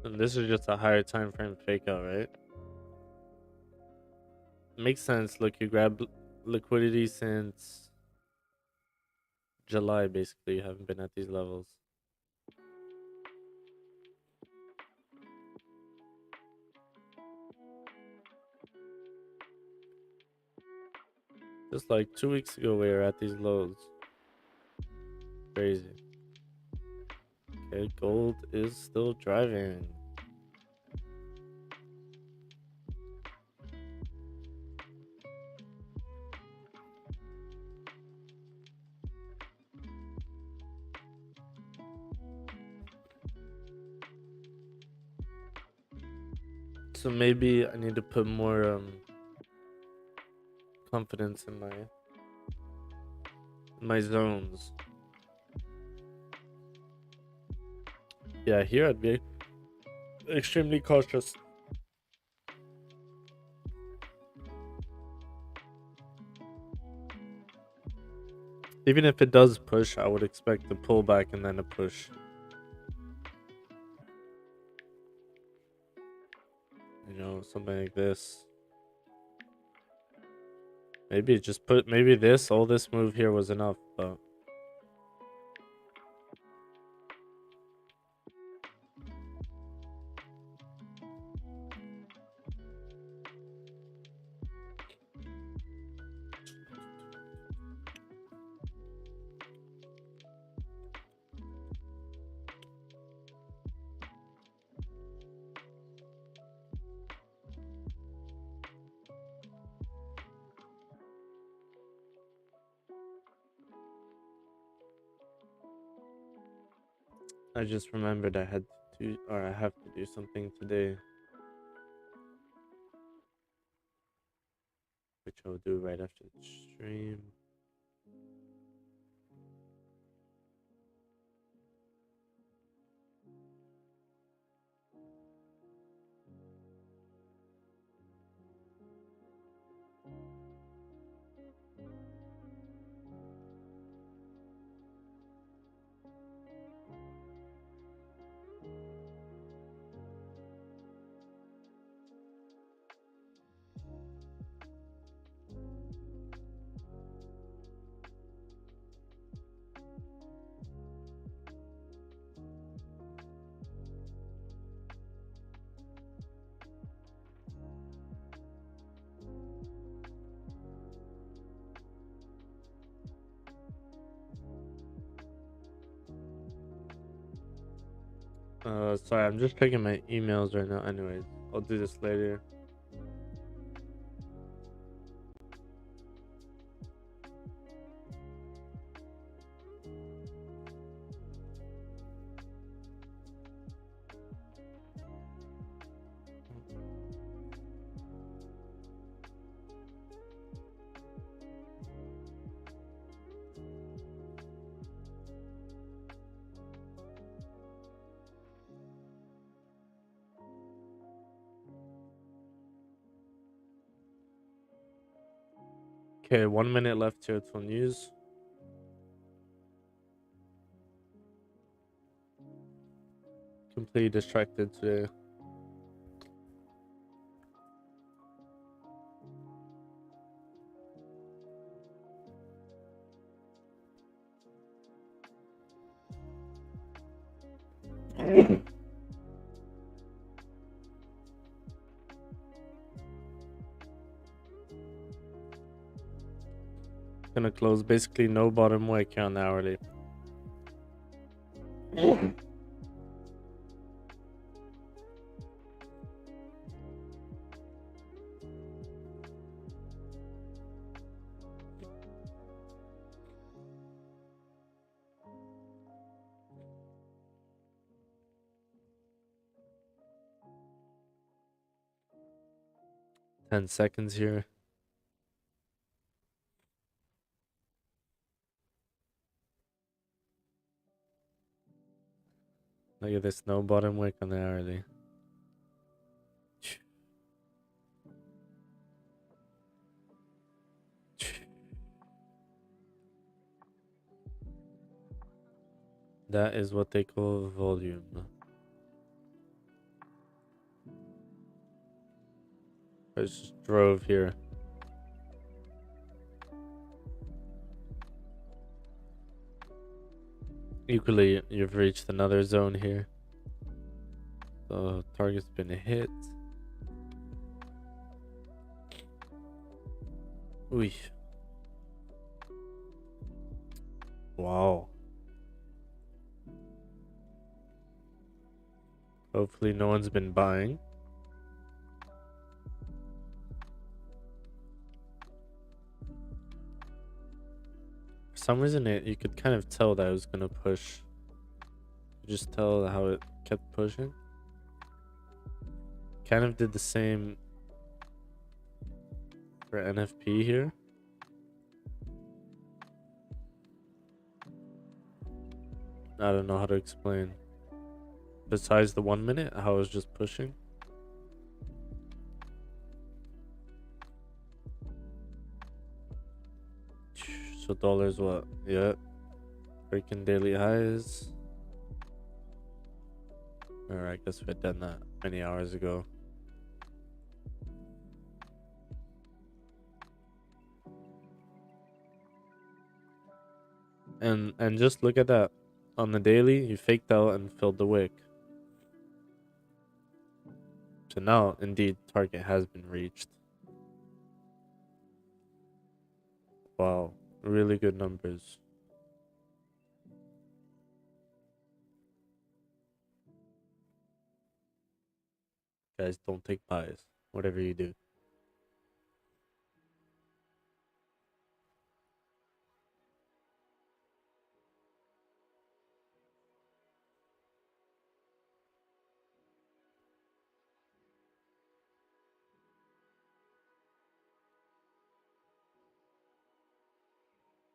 And this is just a higher time frame fake out, right? Makes sense. Look, you grab liquidity since July, basically. You haven't been at these levels. Just like 2 weeks ago, we were at these lows. Crazy. Okay, gold is still driving. So maybe I need to put more confidence in my zones. Yeah, here I'd be extremely cautious. Even if it does push, I would expect a pullback and then a push. You know, something like this. Maybe maybe all this move here was enough, but I just remembered I have to do something today, which I'll do right after the stream. Sorry, I'm just checking my emails right now. Anyways, I'll do this later. Okay, 1 minute left here till news. Completely distracted today. Gonna close basically no bottom wick here on the hourly. 10 seconds here. Look at this, no bottom wick on the hourly. That is what they call volume. I just drove here. Equally, you've reached another zone here. The target's been hit. Ooh. Wow. Hopefully no one's been buying. For some reason you could kind of tell that it was gonna push. You just tell how it kept pushing. Kind of did the same for NFP here. I don't know how to explain. Besides the 1 minute, how it was just pushing. So dollars what? Yeah. Breaking daily highs. Or I guess we had done that many hours ago. And just look at that. On the daily, you faked out and filled the wick. So now, indeed, target has been reached. Wow, really good numbers. Guys, don't take buys, whatever you do.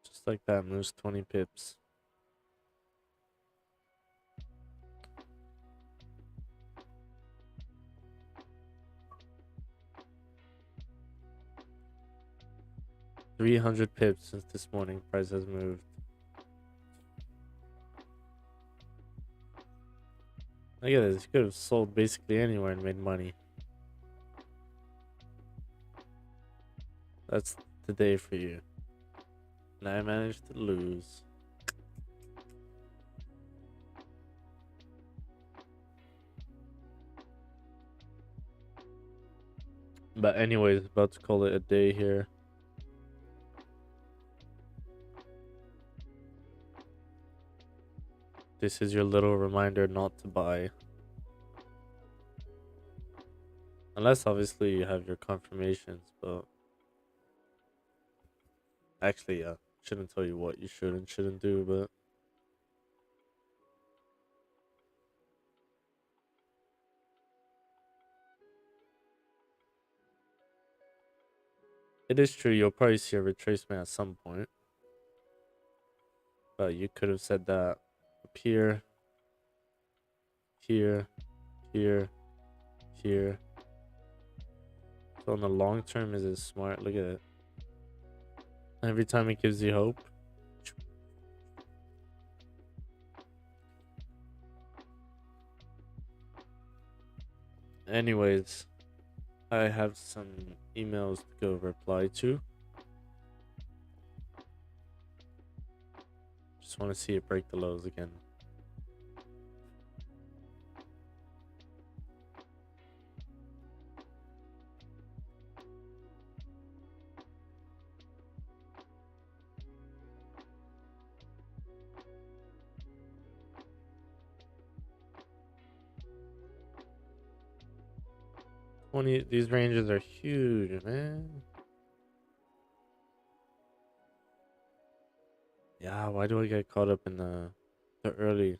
Just like that, moves 20 pips. $300 pips since this morning. Price has moved. Look at this. You could have sold basically anywhere and made money. That's the day for you. And I managed to lose. But anyways, about to call it a day here. This is your little reminder not to buy. Unless obviously you have your confirmations, but actually, yeah, shouldn't tell you what you should and shouldn't do, but it is true, you'll probably see a retracement at some point. But you could have said that up here, here, here, here. So on the long term, is it smart? Look at it. Every time it gives you hope. Anyways, I have some emails to go reply to. Just want to see it break the lows again. 20. These ranges are huge, man. Yeah, why do I get caught up in the early?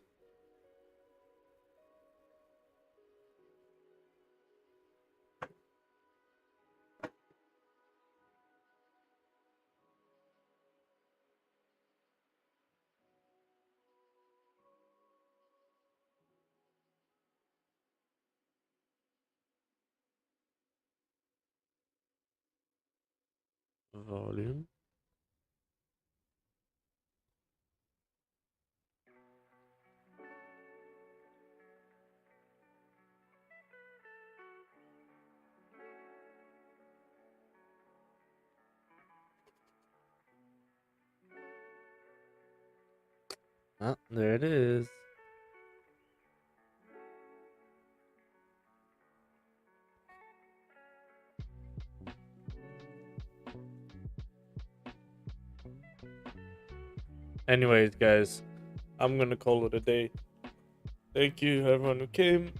Volume. Ah, there it is. Anyways, guys, I'm gonna call it a day. Thank you, everyone who came.